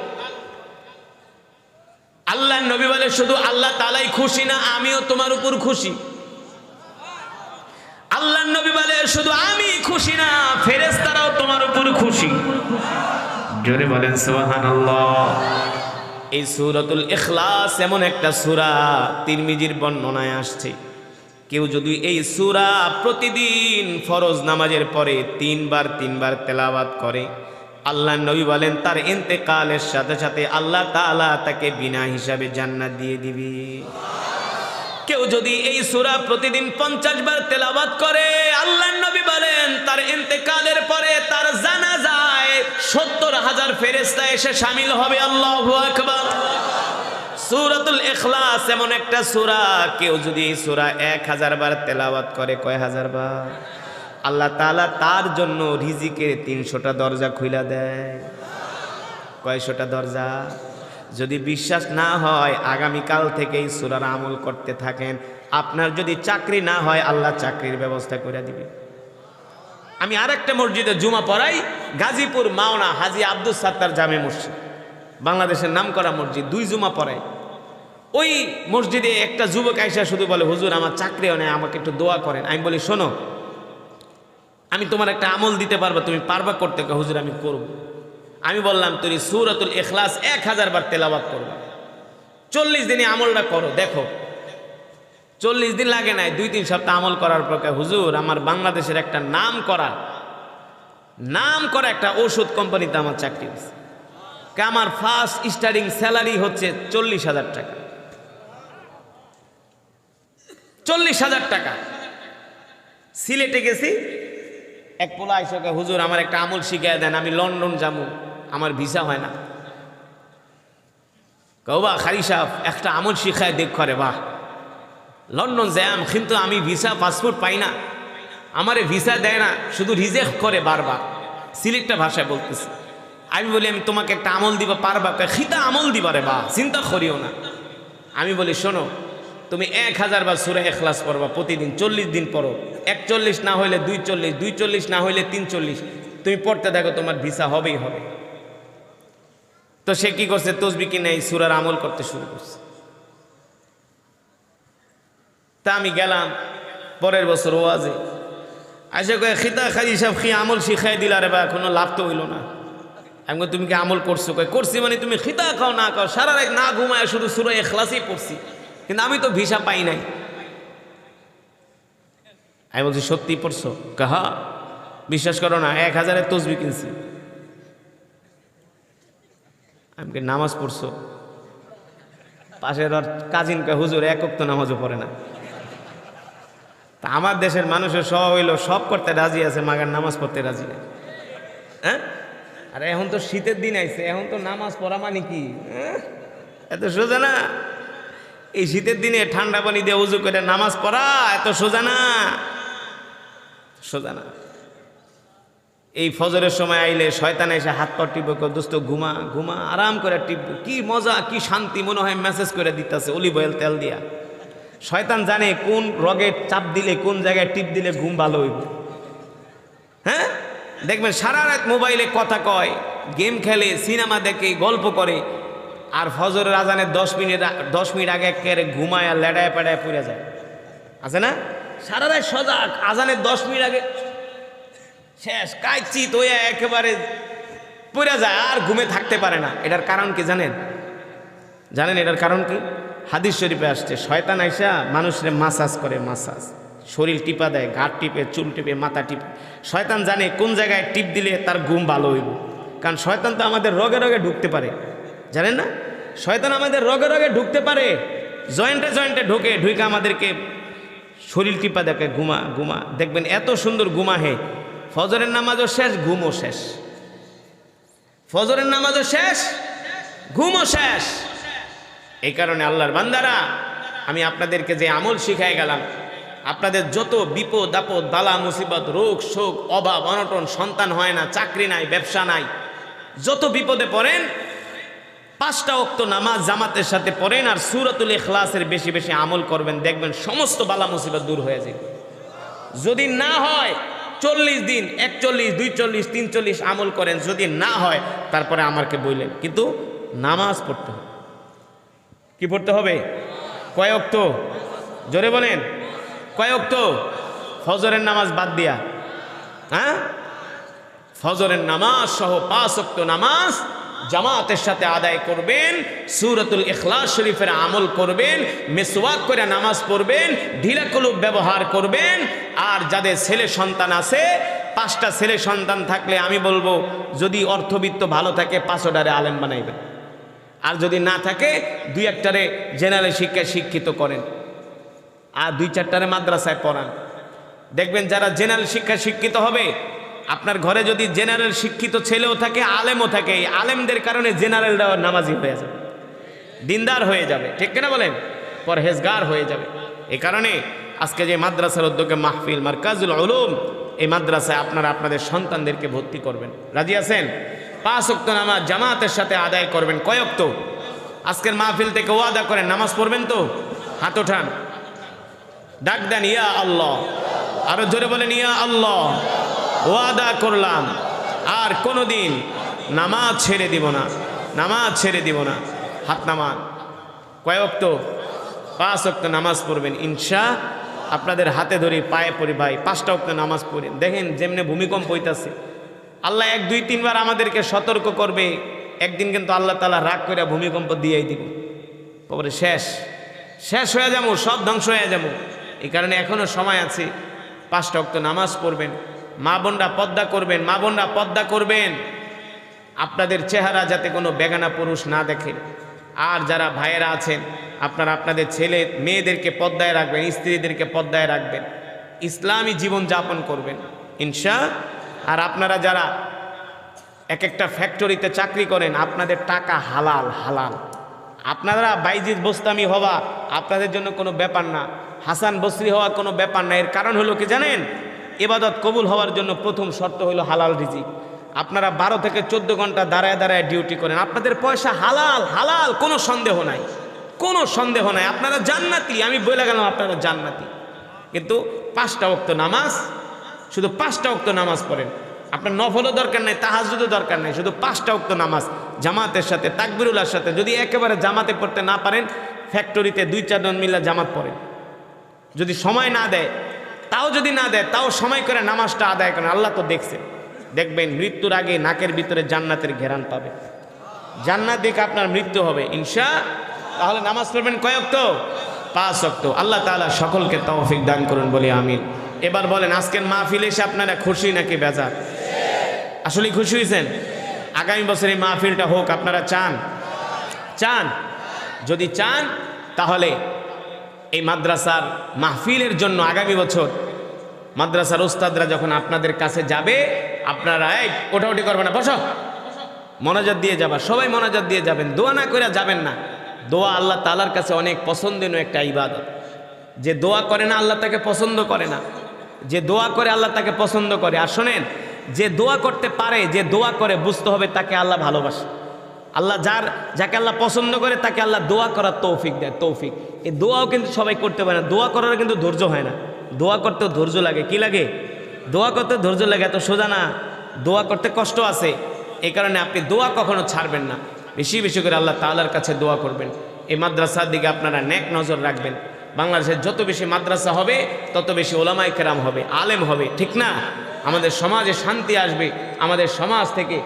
আল্লাহ নবী বলে, শুধু আল্লাহ তাআলাই খুশি না, আমিও তোমার উপর খুশি। আল্লাহ নবী বলে, শুধু আমি খুশি না, ফেরেশতারাও তোমার উপর খুশি। জোরে বলেন সুবহানাল্লাহ। এই সূরাতুল ইখলাস এমন একটা সূরা, তিরমিজির বর্ণনায় আসছে, কেউ যদি এই সূরা প্রতিদিন ফরজ নামাজের পরে তিনবার তেলাওয়াত করে, আল্লাহ নবী বলেন তার ইন্তেকালের সাথে সাথে আল্লাহ তাআলা তাকে বিনা হিসাবে জান্নাত দিয়ে দিবে। কেউ যদি এই সূরা প্রতিদিন 50 বার তেলাওয়াত করে, আল্লাহ নবী বলেন তার ইন্তেকালের পরে তার জানাজায় 70,000 ফেরেশতা এসে শামিল হবে। আল্লাহু আকবার। সূরাতুল ইখলাস এমন একটা সূরা, কেউ যদি এই সূরা 1000 বার তেলাওয়াত করে, কয় হাজার বার, আল্লাহ তাআলা তার জন্য রিজিকের 300টা দরজা খুলে দেয়। কয়শোটা দরজা? যদি বিশ্বাস না হয় আগামীকাল থেকে এই সূরার আমল করতে থাকেন। আপনার যদি চাকরি না হয় আল্লাহ চাকরির ব্যবস্থা করে দিবে। আমি আরেকটা মসজিদে জুমা পড়াই, গাজীপুর মাওনা হাজী আব্দুল সাত্তার জামে মসজিদ, বাংলাদেশের নামকরা মসজিদ, 2 জুমা পড়াই। ওই মসজিদে একটা যুবক আইসা শুধু বলে, হুজুর আমার চাকরিও নেই, আমাকে একটু দোয়া করেন। আমি বলি, শোনো, আমি তোমার একটা আমল দিতে পারবো, তুমি পারবা করতে? হুজুর আমি করব। আমি বললাম, তুমি সূরাতুল ইখলাস 1000 বার তেলাওয়াত করবা, 40 দিনে আমলটা করো, দেখো। 40 দিন লাগে নাই, 2-3 সপ্তাহ আমল করার পর হুজুর আমার বাংলাদেশের একটা নাম করা একটা ওষুধ কোম্পানিতে আমার চাকরি হয়েছে, আমার ফার্স্ট স্টার্টিং স্যালারি হচ্ছে 40,000 টাকা। 40,000 টাকা। সিলেটে গেছি, এক পোলা আইসকে, হুজুর আমার একটা আমল শিখিয়ে দেন, আমি লন্ডন যাবো, আমার ভিসা হয় না। কৌবা খারি সাহেব একটা আমল শিখায় দেখ করে, বাহ লন্ডন যাম, কিন্তু আমি ভিসা পাসপোর্ট পাই না, আমারে ভিসা দেয় না, শুধু রিজেক্ট করে বারবার। সিলেটটা ভাষায় বলতেছি। আমি বলি, আমি তোমাকে একটা আমল দিবা, পারবা? খিতা আমল দিবা রে, বা চিন্তা করিও না। আমি বলি, শোনো, তুমি 1000 বার সূরা ইখলাস পড়বা প্রতিদিন, 40 দিন পড়ো, 41 না হইলে 240, 240 না হইলে 340, তুমি পড়তে দেখো তোমার ভিসা হবেই হবে। তো সে কি করছে, তসবিহ কিনে এই সূরার আমল করতে শুরু করছে। তা আমি গেলাম পরের বছর ওয়াজে, আইসা কয়ে, খিতা খাজি সাহেব কি আমল শিখাই দিলা রে, বা কোনো লাভ তো হইল না। আমি কই, তুমি কি আমল করছো? কয়, করছি। মানে তুমি খিতা খাও না খাও, সারা রাত না ঘুমায় শুধু সূরা ইখলাসই পড়ছি, কিন্তু আমি তো ভিসা পাই নাই। আমি বলছি, সত্যি পড়ছো? কাহা বিশ্বাস করো না, 1000-এর তসবিহ কিনছি। আমি নামাজ পড়ছো? পাশের ওর কাজিন কয়, হুজুর এক ওয়াক্ত নামাজও পড়ে না। তা আমার দেশের মানুষের সব হইলো, সব করতে রাজি আছে, মাগার নামাজ পড়তে রাজি নেই। হ্যাঁ, আর এখন তো শীতের দিন আইছে, এখন তো নামাজ পড়া মানে কি এত সোজা না। এই শীতের দিনে ঠান্ডা পানি দিয়ে উজু করে নামাজ পড়া এত সোজা না, সোজা না। এই ফজরের সময় আইলে শয়তান এসে হাত পা টিপে, দোস্ত ঘুমা ঘুমা, আরাম করে টিপবো, কি মজা, কি শান্তি, মনে হয় মেসেজ করে দিতেছে অলিভ অয়েল তেল দিয়া। শয়তান জানে কোন রগে চাপ দিলে, কোন জায়গায় টিপ দিলে ঘুম ভালো হইব। হ্যাঁ, দেখবেন সারা রাত মোবাইলে কথা কয়, গেম খেলে, সিনেমা দেখে, গল্প করে, আর ফজরের আজানের 10 মিনিট আগে একেবারে ঘুমায় আর লেডায় পেডায় পড়ে যায়, আছে না? সারা রাত সজাগ, আজানের 10 মিনিট আগে শেষ, কাইচিত হইয়া একেবারে পড়ে যায়, আর ঘুমে থাকতে পারে না। এটার কারণ কি জানেন? এটার কারণ কি? হাদিস শরীফে আসছে, শয়তান আইসা মানুষের মাসাজ করে, মাসাজ, শরীর টিপা দেয়, ঘাট টিপে, চুল টিপে, মাথা টিপে। শয়তান জানে কোন জায়গায় টিপ দিলে তার ঘুম ভালো হইব, কারণ শয়তান তো আমাদের রগে রগে ঢুকতে পারে, জানেন না? শয়তান আমাদের রগে রগে ঢুকতে পারে, জয়েন্টে জয়েন্টে ঢুকে আমাদেরকে শরীর টিপা দেখে, ঘুমা ঘুমা। দেখবেন এত সুন্দর ঘুমা হে, ফজরের নামাজও শেষ, ঘুমও শেষ। ফজরের নামাজও শেষ, ঘুমও শেষ। এই কারণে আল্লাহর বান্দারা, আমি আপনাদেরকে যে আমল শিখাই গেলাম, আপনাদের যত বিপদ আপদ, বালা মুসিবত, রোগ শোক, অভাব অনটন, সন্তান হয় না, চাকরি নাই, ব্যবসা নাই, যত বিপদে পড়েন 5টা ওয়াক্ত নামাজ জামাতের সাথে পড়েন, আর সূরাতুল ইখলাসের বেশি বেশি আমল করবেন, দেখবেন সমস্ত বালা মুসিবত দূর হয়ে যাবে। যদি না হয় 40 দিন, 41, 42, 43 আমল করেন, যদি না হয় তারপরে আমাকে বললেন, কিন্তু নামাজ পড়তে হবে। কি পড়তে হবে? কয় ওয়াক্ত? জোরে বলেন, কয় ওয়াক্ত? ফজরের নামাজ বাদ দিয়া, হ্যাঁ, ফজরের নামাজ সহ 5 ওয়াক্ত নামাজ জামাতের সাথে আদায় করবেন, সূরাতুল ইখলাস শরীফের আমল করবেন, মিসওয়াক করে নামাজ পড়বেন, ঢিলা কলুব ব্যবহার করবেন। আর যাদের ছেলে সন্তান আছে, 5টা ছেলে সন্তান থাকলে আমি বলবো যদি অর্থবিত্ত ভালো থাকে 5টারে আলেম বানাইবেন, আর যদি না থাকে 2-1টারে জেনারেল শিক্ষায় শিক্ষিত করেন, আর 2-4টারে মাদ্রাসায় পড়ান। দেখবেন যারা জেনারেল শিক্ষায় শিক্ষিত হবে, আপনার ঘরে যদি জেনারেল শিক্ষিত ছেলেও থাকে, আলেমও থাকে, এই আলেমদের কারণে জেনারেলরা নামাজি হয়ে যাবে, দিনদার হয়ে যাবে, ঠিক কিনা বলেন, পরহেজগার হয়ে যাবে। এই কারণে আজকে যে মাদ্রাসার উদ্যোগে মাহফিল মারকাজুল উলুম, এই মাদ্রাসায় আপনারা আপনাদের সন্তানদেরকে ভর্তি করবেন। রাজি আছেন? 5 ওয়াক্ত নামাজ জামাতের সাথে আদায় করবেন। কয় ওয়াক্ত? আজকের মাহফিল থেকে ওয়াদা করেন নামাজ পড়বেন তো? হাত ওঠান, ডাক দেন ইয়া আল্লাহ, আরো জোরে বলেন ইয়া আল্লাহ। ওয়াদা করলাম আর কোনোদিন নামাজ ছেড়ে দিব না, নামাজ ছেড়ে দিব না। হাত নামান। কয় ওয়াক্ত? 5 ওয়াক্ত নামাজ পড়বেন ইনশা। আপনাদের হাতে ধরি, পায়ে পড়ি ভাই, 5টা ওয়াক্ত নামাজ পড়েন। দেখেন যেমনি ভূমিকম্প হইতাছে, আল্লাহ 1-2-3 বার আমাদেরকে সতর্ক করবে, একদিন কিন্তু আল্লাহ তাআলা রাগ করে ভূমিকম্প দিয়েই দিব, তারপরে শেষ হয়ে যাবো, সব ধ্বংস হয়ে যাবো। এই কারণে এখনো সময় আছে, 5টা ওয়াক্ত নামাজ পড়বেন। মা বোনরা পর্দা করবেন, মা বোনরা পর্দা করবেন, আপনাদের চেহারা যাতে কোনো বেগানা পুরুষ না দেখে। আর যারা ভাইয়েরা আছেন, আপনারা আপনাদের ছেলে মেয়েদেরকে পর্দায় রাখবেন, স্ত্রীদেরকে পর্দায় রাখবেন, ইসলামী জীবন যাপন করবেন ইনশা। আর আপনারা যারা এক একটা ফ্যাক্টরিতে চাকরি করেন, আপনাদের টাকা হালাল হালাল। আপনারা বাইজিদ বোস্তামি হওয়া আপনাদের জন্য কোনো ব্যাপার না, হাসান বসরি হওয়া কোনো ব্যাপার না। এর কারণ হলো কি জানেন? ইবাদত কবুল হওয়ার জন্য প্রথম শর্ত হলো হালাল রিজিক। আপনারা 12 থেকে 14 ঘন্টা দাঁড়ায় দাঁড়ায় ডিউটি করেন, আপনাদের পয়সা হালাল হালাল, কোনো সন্দেহ নাই, কোনো সন্দেহ নাই। আপনারা জান্নাতি, আমি বলে গেলাম আপনারা জান্নাতি। কিন্তু 5টা ওয়াক্ত নামাজ, শুধু 5টা ওয়াক্ত নামাজ পড়েন। আপনার নফলও দরকার নাই, তাহাজ্জুদও দরকার নাই, শুধু 5টা ওয়াক্ত নামাজ জামাতের সাথে, তাকবীরুল্লাহর সাথে। যদি একেবারে জামাতে পড়তে না পারেন, ফ্যাক্টরিতে 2-4 জন মিলে জামাত পড়েন। যদি সময় না দেয়, তাও যদি না দেয়, তাও সময় করে নামাজটা আদায় করেন। আল্লাহ তো দেখছে, দেখবেন মৃত্যুর আগে নাকের ভিতরে জান্নাতের ঘেরান পাবে, জান্নাত দেখে আপনার মৃত্যু হবে ইনশা। তাহলে নামাজ পড়বেন কয় ওয়াক্ত? 5 ওয়াক্ত। আল্লাহ তাআলা সকলকে তৌফিক দান করুন বলি আমিন। এবার বলেন আজকের মাহফিলে এসে আপনারা খুশি নাকি বেজার? আসলে খুশি হয়েছেন? আগামী বছর এই মাহফিলটা হোক, আপনারা চান? চান? যদি চান তাহলে এই মাদ্রাসার মাহফিলের জন্য আগামী বছর মাদ্রাসার ওস্তাদরা যখন আপনাদের কাছে যাবে, আপনারা এই ওঠাউঠি করবে না, বসো, মোনাজাত দিয়ে যাবা, সবাই মোনাজাত দিয়ে যাবেন, দোয়া না করে যাবেন না। দোয়া আল্লাহ তাআলার কাছে অনেক পছন্দনীয় একটা ইবাদত। যে দোয়া করে না আল্লাহ তাকে পছন্দ করে না, যে দোয়া করে আল্লাহ তাকে পছন্দ করে। আর শোনেন, যে দোয়া করতে পারে, যে দোয়া করে, বুঝতে হবে তাকে আল্লাহ ভালোবাসে। আল্লাহ যাকে আল্লাহ পছন্দ করে তাকে আল্লাহ দোয়া করার তৌফিক দেয়, তৌফিক। এই দোয়াও কিন্তু সবাই করতে পারে না, দোয়া করার কিন্তু ধৈর্য হয় না। দোয়া করতেও ধৈর্য লাগে। কি লাগে? দোয়া করতে ধৈর্য লাগে, এত সোজা না, দোয়া করতে কষ্ট আছে। এই কারণে আপনি দোয়া কখনো ছাড়বেন না, বেশি বেশি করে আল্লাহ তাআলার কাছে দোয়া করবেন। এই মাদ্রাসার দিকে আপনারা নেক নজর রাখবেন। বাংলাদেশের যত বেশি মাদ্রাসা হবে, তত বেশি ওলামায়ে কেরাম হবে, আলেম হবে, ঠিক না? আমাদের সমাজে শান্তি আসবে, আমাদের সমাজ থেকে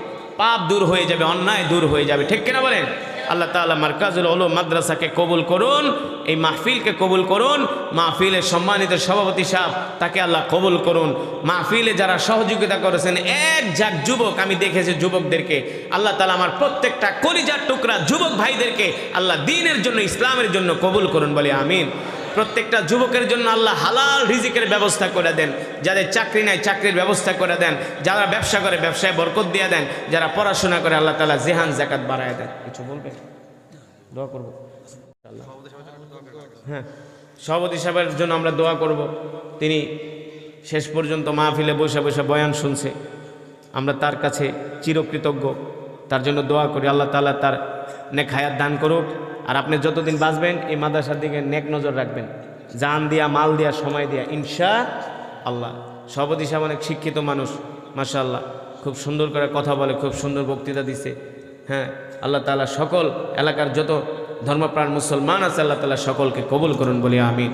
পাপ দূর হয়ে যাবে, অন্যায় দূর হয়ে যাবে, ঠিক কিনা বলেন? আল্লাহ তাআলা মারকাজুল উলুম মাদ্রাসাকে কবুল করুন, এই মাহফিলকে কবুল করুন। মাহফিলের সম্মানিত সভাপতি সাহেব, তাকে আল্লাহ কবুল করুন। মাহফিলে যারা সহযোগিতা করেছেন, এক ঝাঁক যুবক আমি দেখেছি, যুবকদেরকে আল্লাহ তাআলা আমার প্রত্যেকটা কলিজার টুকরা যুবক ভাইদেরকে আল্লাহ দ্বীনের জন্য, ইসলামের জন্য কবুল করুন বলে আমিন। প্রত্যেকটা যুবকের জন্য আল্লাহ হালাল রিজিকের ব্যবস্থা করে দেন, যাদের চাকরি নাই চাকরির ব্যবস্থা করে দেন, যারা ব্যবসা করে ব্যবসায় বরকত দিয়ে দেন, যারা পড়াশোনা করে আল্লাহ তাআলা জিহান যাকাত বাড়ায় দেন। কিছু বলবেন? দোয়া করবো। হ্যাঁ, সভাপতি সাহেবের জন্য আমরা দোয়া করব। তিনি শেষ পর্যন্ত মাহফিলে বসে বসে বয়ান শুনছে, আমরা তার কাছে চিরকৃতজ্ঞ, তার জন্য দোয়া করি। আল্লাহ তাআলা তার নেক হায়াত দান করুক। আর আপনি যতদিন বাঁচবেন এই মাদ্রাসার দিকে নেক নজর রাখবেন, জান দিয়া, মাল দিয়া, সময় দিয়া, ইনশা আল্লাহ। সভাপতি সাহেব অনেক শিক্ষিত মানুষ, মাশাআল্লাহ, খুব সুন্দর করে কথা বলে, খুব সুন্দর বক্তৃতা দিছে। হ্যাঁ, আল্লাহ তাআলা সকল এলাকার যত ধর্মপ্রাণ মুসলমান আছে, আল্লাহ তাআলা সকলকে কবুল করুন বলি আমিন।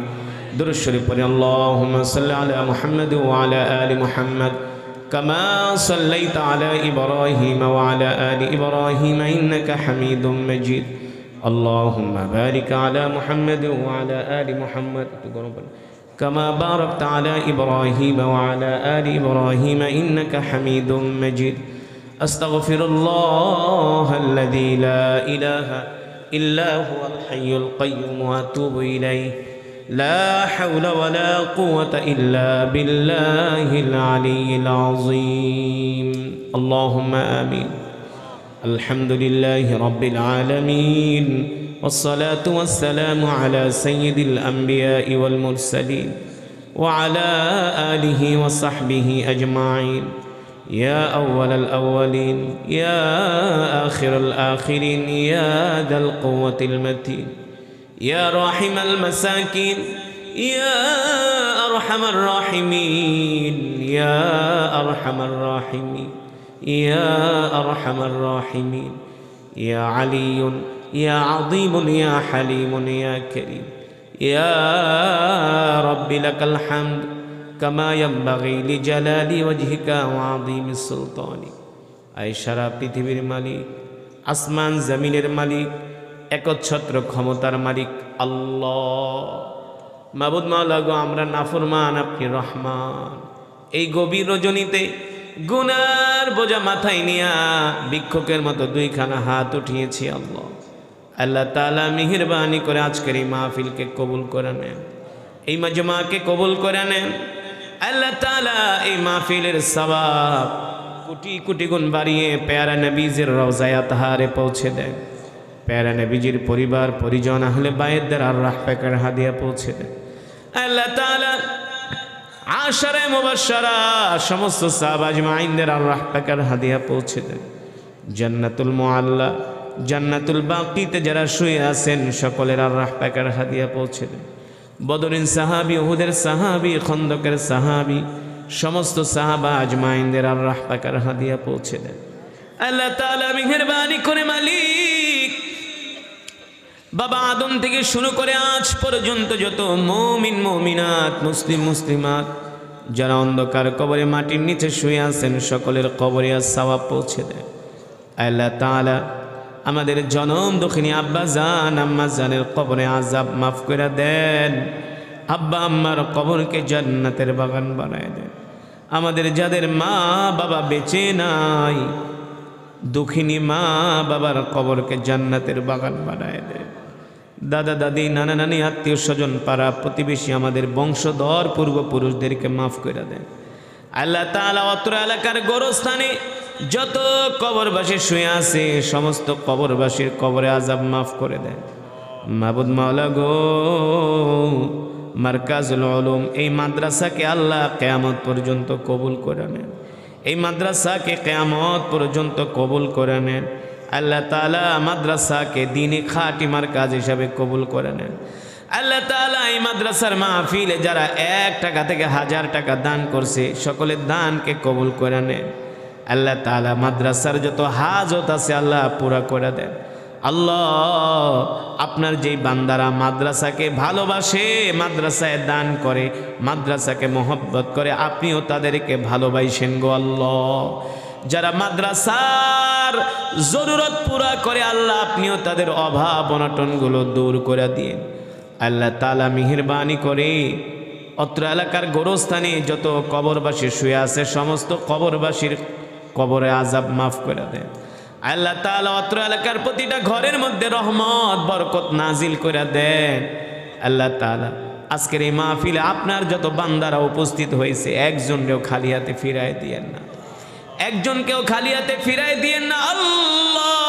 দুরূদ শরীফ পড়ি। আল্লাহুম্মা সাল্লি আলা মুহাম্মাদ ওয়া আলা আলি মুহাম্মাদ كما صليت على إبراهيم وعلى آل إبراهيم إنك حميد مجيد اللهم بارك على محمد وعلى آل محمد كما باركت على إبراهيم وعلى آل إبراهيم إنك حميد مجيد أستغفر الله الذي لا إله إلا هو الحي القيوم وأتوب إليه لا حول ولا قوة إلا بالله العلي العظيم اللهم آمين الحمد لله رب العالمين والصلاة والسلام على سيد الأنبياء والمرسلين وعلى آله وصحبه أجمعين يا أول الأولين يا آخر الآخرين يا ذا القوة المتين يا راحم المساكين يا أرحم الراحمين يا أرحم الراحمين يا أرحم الراحمين يا علي يا عظيم يا حليم يا كريم يا رب لك الحمد كما ينبغي لجلال وجهك وعظيم سلطانك أي সারা পৃথিবীর মালিক আসমান জমিনের মালিক একচ্ছত্র ক্ষমতার মালিক আল্লাহ মাবুদ মাওলা গো আমরা নাফরমান আপনি রহমান এই গভীর রজনীতে গুনার বোঝা মাথায় নিয়া ভিক্ষুকের মতো দুইখানা হাত উঠিয়েছি আল্লাহ আল্লাহ তাআলা মেহেরবানি করে আজকের এই মাহফিলকে কবুল করে নেন এই মাজমাকে কবুল করে নেন আল্লাহ তাআলা এই মাহফিলের সওয়াব কোটি কোটি গুণ বাড়িয়ে প্যারা নবীজির রওজায়ে আতহারে পৌঁছে দেন প্যারা নবীজির পরিবার পরিজন আহলে বাইতদের আর রাহপাকের হাদিয়া পৌঁছে দেন আল্লাহ তাআলা আশারে মুবাশশারা সমস্ত সাহাবা আজমাইনদের আর রাহপাকের হাদিয়া পৌঁছে দেন জান্নাতুল মুআল্লা জান্নাতুল বাকিতে যারা শুয়ে আছেন সকলের আর রাহপাকের হাদিয়া পৌঁছে দেন বদরিন সাহাবী উহুদের সাহাবী খন্দকের সাহাবী সমস্ত সাহাবা আজমাইনদের আর রাহপাকের হাদিয়া পৌঁছে দেন আল্লাহ তাআলা মেহেরবানি করে মালিক বাবা আদম থেকে শুরু করে আজ পর্যন্ত যত মুমিন মুমিনাত মুসলিম মুসলিমাত যারা অন্ধকার কবরে মাটির নিচে শুয়ে আছেন সকলের কবরে আর সওয়াব পৌঁছে দেন আল্লাহ তাআলা আমাদের জনম দক্ষিণী আব্বা জান আম্মা জানের কবরে আযাব মাফ করে দেন আব্বা আম্মার কবরকে জান্নাতের বাগান বানায় দেন আমাদের যাদের মা বাবা বেঁচে নাই দুঃখিনী মা বাবার কবরকে জান্নাতের বাগান বানায় দেন দাদা দাদি নানা নানি আত্মীয় স্বজন পাড়া প্রতিবেশী আমাদের বংশধর পূর্বপুরুষদেরকে মাফ করে দেন আল্লাহ তাআলা অত্র এলাকার গোরস্থানে যত কবরবাসী শুয়ে আছে সমস্ত কবরবাসীর কবরে আযাব মাফ করে দেন মাবুদ মাওলা গো মারকাজুল উলুম এই মাদ্রাসাকে আল্লাহ কিয়ামত পর্যন্ত কবুল করে নেন এই মাদ্রাসাকে কিয়ামত পর্যন্ত কবুল করে নেন আল্লাহ তাআলা মাদ্রাসাকে দ্বীনি খাঁটি মারকাজ হিসাবে কবুল করে নেন আল্লাহ তাআলা এই মাদ্রাসার মাহফিলে যারা 1 টাকা থেকে 1000 টাকা দান করছে সকলের দানকে কবুল করে নেন আল্লাহ তাআলা মাদ্রাসার যত হাজত আছে আল্লাহ পুরা করে দেন আল্লাহ আপনার যেই বান্দারা মাদ্রাসাকে ভালোবাসে মাদ্রাসায় দান করে মাদ্রাসাকে মহব্বত করে আপনিও তাদেরকে ভালোবাসেন গো আল্লাহ যারা মাদ্রাসার জরুরত পুরা করে আল্লাহ আপনিও তাদের অভাব অনটনগুলো দূর করে দিন আল্লাহ তাআলা মেহেরবানি করে অত্র এলাকার গোরস্থানে যত কবরবাসী শুয়ে আছে সমস্ত কবরবাসীর কবরে আযাব মাফ করে দেন আল্লাহ তাআলা অত্র এলাকার প্রতিটা ঘরের মধ্যে রহমত বরকত নাজিল করে দেন আল্লাহ তাআলা আজকের এই মাহফিলে আপনার যত বান্দারা উপস্থিত হয়েছে একজনকেও খালি হাতে ফিরায় দিয়েন না একজনকেও খালি হাতে ফিরায় দিয়েন না আল্লাহ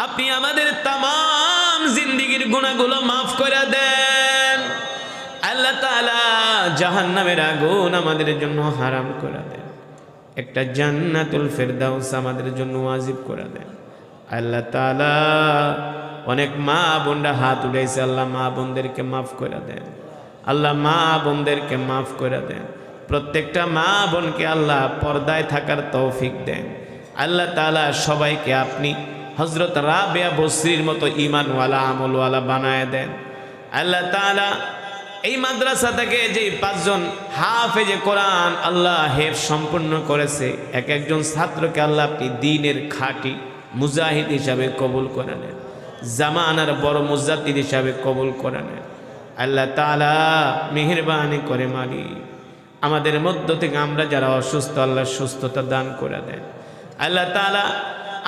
আপনি আমাদের तमाम জিন্দেগীর গুনাহগুলো maaf করে দেন আল্লাহ তাআলা জাহান্নামের আগুন আমাদের জন্য হারাম করে দেন একটা জান্নাতুল ফেরদাউস আমাদের জন্য ওয়াজিব করে দেন আল্লাহ তাআলা অনেক মা বোনরা হাত উঠাইছে আল্লাহ মা বোনদেরকে maaf করে দেন আল্লাহ মা বোনদেরকে maaf করে দেন প্রত্যেকটা মা বোনকে আল্লাহ পর্দায় থাকার তৌফিক দেন আল্লাহ তাআলা সবাইকে আপনি হযরত রাবিয়া বসরির মতো ঈমানওয়ালা আমলওয়ালা বানায় দেন আল্লাহ তাআলা এই মাদ্রাসা থেকে যে 5 জন হাফেজে কোরআন আল্লাহ হেফজ সম্পূর্ণ করেছে, এক একজন ছাত্রকে আল্লাহ আপনি দ্বীনের খাঁটি মুজাহিদ হিসাবে কবুল করে নেন, জামানার বড় মুজাদ্দিদ হিসাবে কবুল করে নেন। আল্লাহ তাআলা মেহেরবানি করে মালিক আমাদের মধ্য থেকে আমরা যারা অসুস্থ আল্লাহ সুস্থতা দান করে দেন। আল্লাহ তাআলা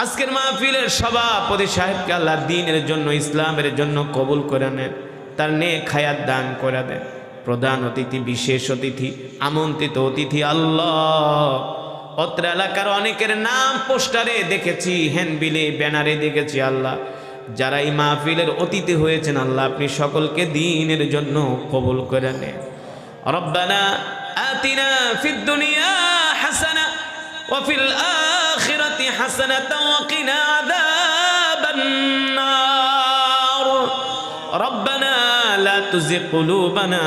আজকের মাহফিলের সভাপতি সাহেবকে আল্লাহ দ্বীনের জন্য ইসলামের জন্য কবুল করে নেন, তার নেক হায়াত দান করে দেন। প্রধান অতিথি, বিশেষ অতিথি, আমন্ত্রিত অতিথি আল্লাহ অত্র এলাকার অনেকের নাম পোস্টারে দেখেছি, হ্যান্ডবিলে ব্যানারে দেখেছি আল্লাহ, যারা এই মাহফিলের অতিথি হয়েছেন আল্লাহ আপনি সকলকে দ্বীনের জন্য কবুল করে নেন। রব্বানা আতিনা ফিদ দুনিয়া হাসানা ওয়া ফিল আখিরাতি হাসানাতাও ওয়া কিনা আযাবান নার। রব্বানা লা তুযিগ কুলুবানা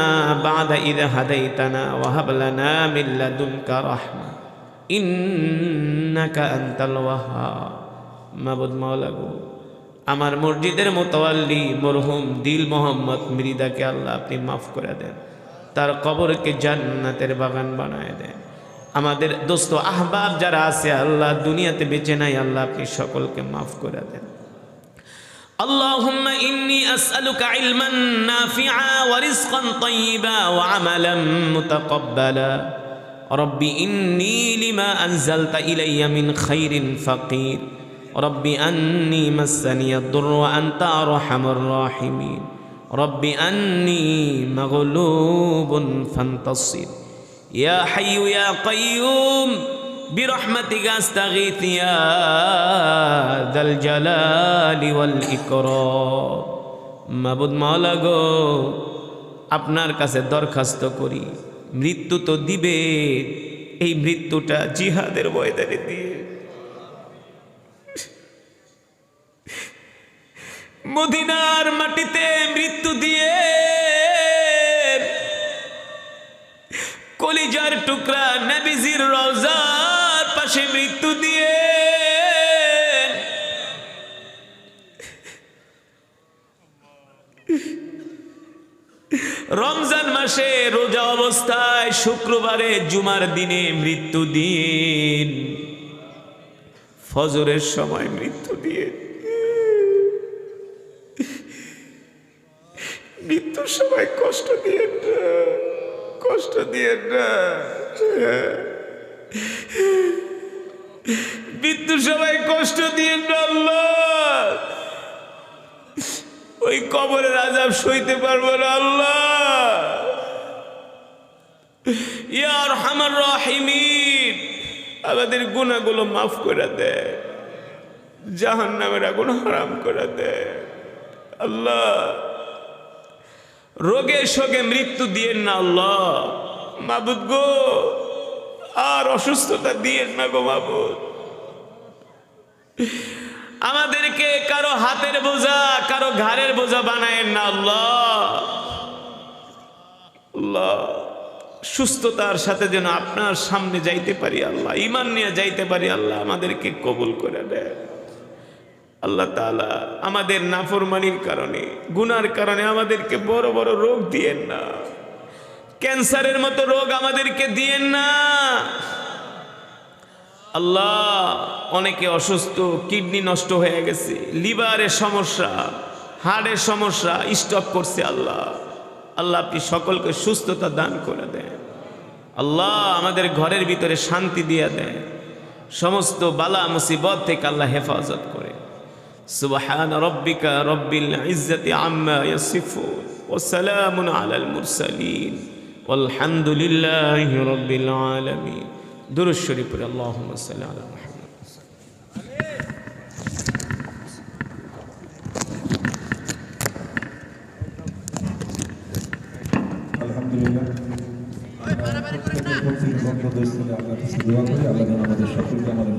বা'দা ইয হাদাইতানা ওয়া হাব লানা মিন লাদুনকা রাহমা ইন্নাকা আনতাল ওয়াহ্হাব। মাবুদ মাওলা গো, আমার মসজিদের মুতাওয়াল্লি মরহুম দিল মোহাম্মদ মৃদাকে আল্লাহ আপনি মাফ করে দেন, তার কবরকে জান্নাতের বাগান বানায় দেন। আমাদের দোস্ত আহবাব যারা আছে আল্লাহ দুনিয়াতে বেঁচে নাই আল্লাহ আপনি সকলকে মাফ করে দেন। আল্লাহুম্মা ইন্নী আসআলুকা ইলমান নাফিআ ওয়া রিজকান তাইয়্যিবা ওয়া আমালান মুতাকাব্বালা। রব্বি ইন্নী লিমা আনজালতা ইলাইয়া মিন খাইরিন ফাকির। রব্বি আন্নী মাসসানিয়াদ দুররু ওয়া আনতা আরহামুর রাহিমিন। রব্বি আন্নী মাগলুবুন ফান্তাসির। ইয়া হাইয়্যু ইয়া কাইয়্যুম বিরহমাতিকা আস্তাগীথ ইয়া যাল জালালি ওয়াল ইকরাম। মাবুদ মাওলা গো, আপনার কাছে দরখাস্ত করি, মৃত্যু তো দিবে, এই মৃত্যুটা জিহাদের ময়দানে দিয়ে, মদিনার মাটিতে মৃত্যু দিয়ে, কলিজার টুকরা নবীজির রওজার পাশে মৃত্যু দিয়ে, রমজান মাসে রোজা অবস্থায় শুক্রবারে জুমার দিনে মৃত্যু দিন, ফজরের সময় মৃত্যু দিয়ে, মৃত্যুর সময় কষ্ট দিয়ে না, কষ্ট দিয়ে না, মৃত্যুর সময় কষ্ট দিয়ে না আল্লাহ, ওই কবরের আযাব সইতে পারবো না আল্লাহ। ইয়া আরহামার রাহিমিন, আমাদের গুনাহগুলো মাফ করে দে, জাহান্নামের আগুন হারাম করে দে আল্লাহ। রোগে শোকে মৃত্যু দিয়েন না আল্লাহ। মাবুদ গো, আর অসুস্থতা দিয়েন না গো মাবুদ। আমাদেরকে কারো হাতের বোঝা, কারো ঘাড়ের বোঝা বানায়েন না আল্লাহ। আল্লাহ, সুস্থতার সাথে যেন আপনার সামনে যাইতে পারি আল্লাহ, ঈমান নিয়ে যাইতে পারি আল্লাহ, আমাদেরকে কবুল করে দেন আল্লাহ তাআলা। আমাদের নাফরমানির কারণে, গুনার কারণে আমাদেরকে বড় বড় রোগ দিয়েন না, ক্যান্সারের মতো রোগ আমাদেরকে দিয়েন না আল্লাহ। অনেকে অসুস্থ, কিডনি নষ্ট হয়ে গেছে, লিভারের সমস্যা, হার্টের সমস্যা, স্ট্রোক করছে আল্লাহ। আল্লাহ আপনি সকলকে সুস্থতা দান করে দেন আল্লাহ, আমাদের ঘরের ভিতরে শান্তি দিয়ে দেন, সমস্ত বালা মুসিবত থেকে আল্লাহ হেফাজত করে। সুবহান রব্বিকা রব্বিল ইজ্জাতি আম্মা ইয়াসিফুন ওয়া সালামুন আলাল মুরসালিন ওয়ালহামদুলিল্লাহি রাব্বিল আলামিন। দুরূদ শরীফ পড়ে আল্লাহুম্মা সাল্লি আলা মুহাম্মদ। আলহামদুলিল্লাহ, প্রত্যেকের প্রতি বন্ধ দোস্ত আল্লাহ কাছে দোয়া করি আল্লাহ যেন আমাদের সকলকে আমাদের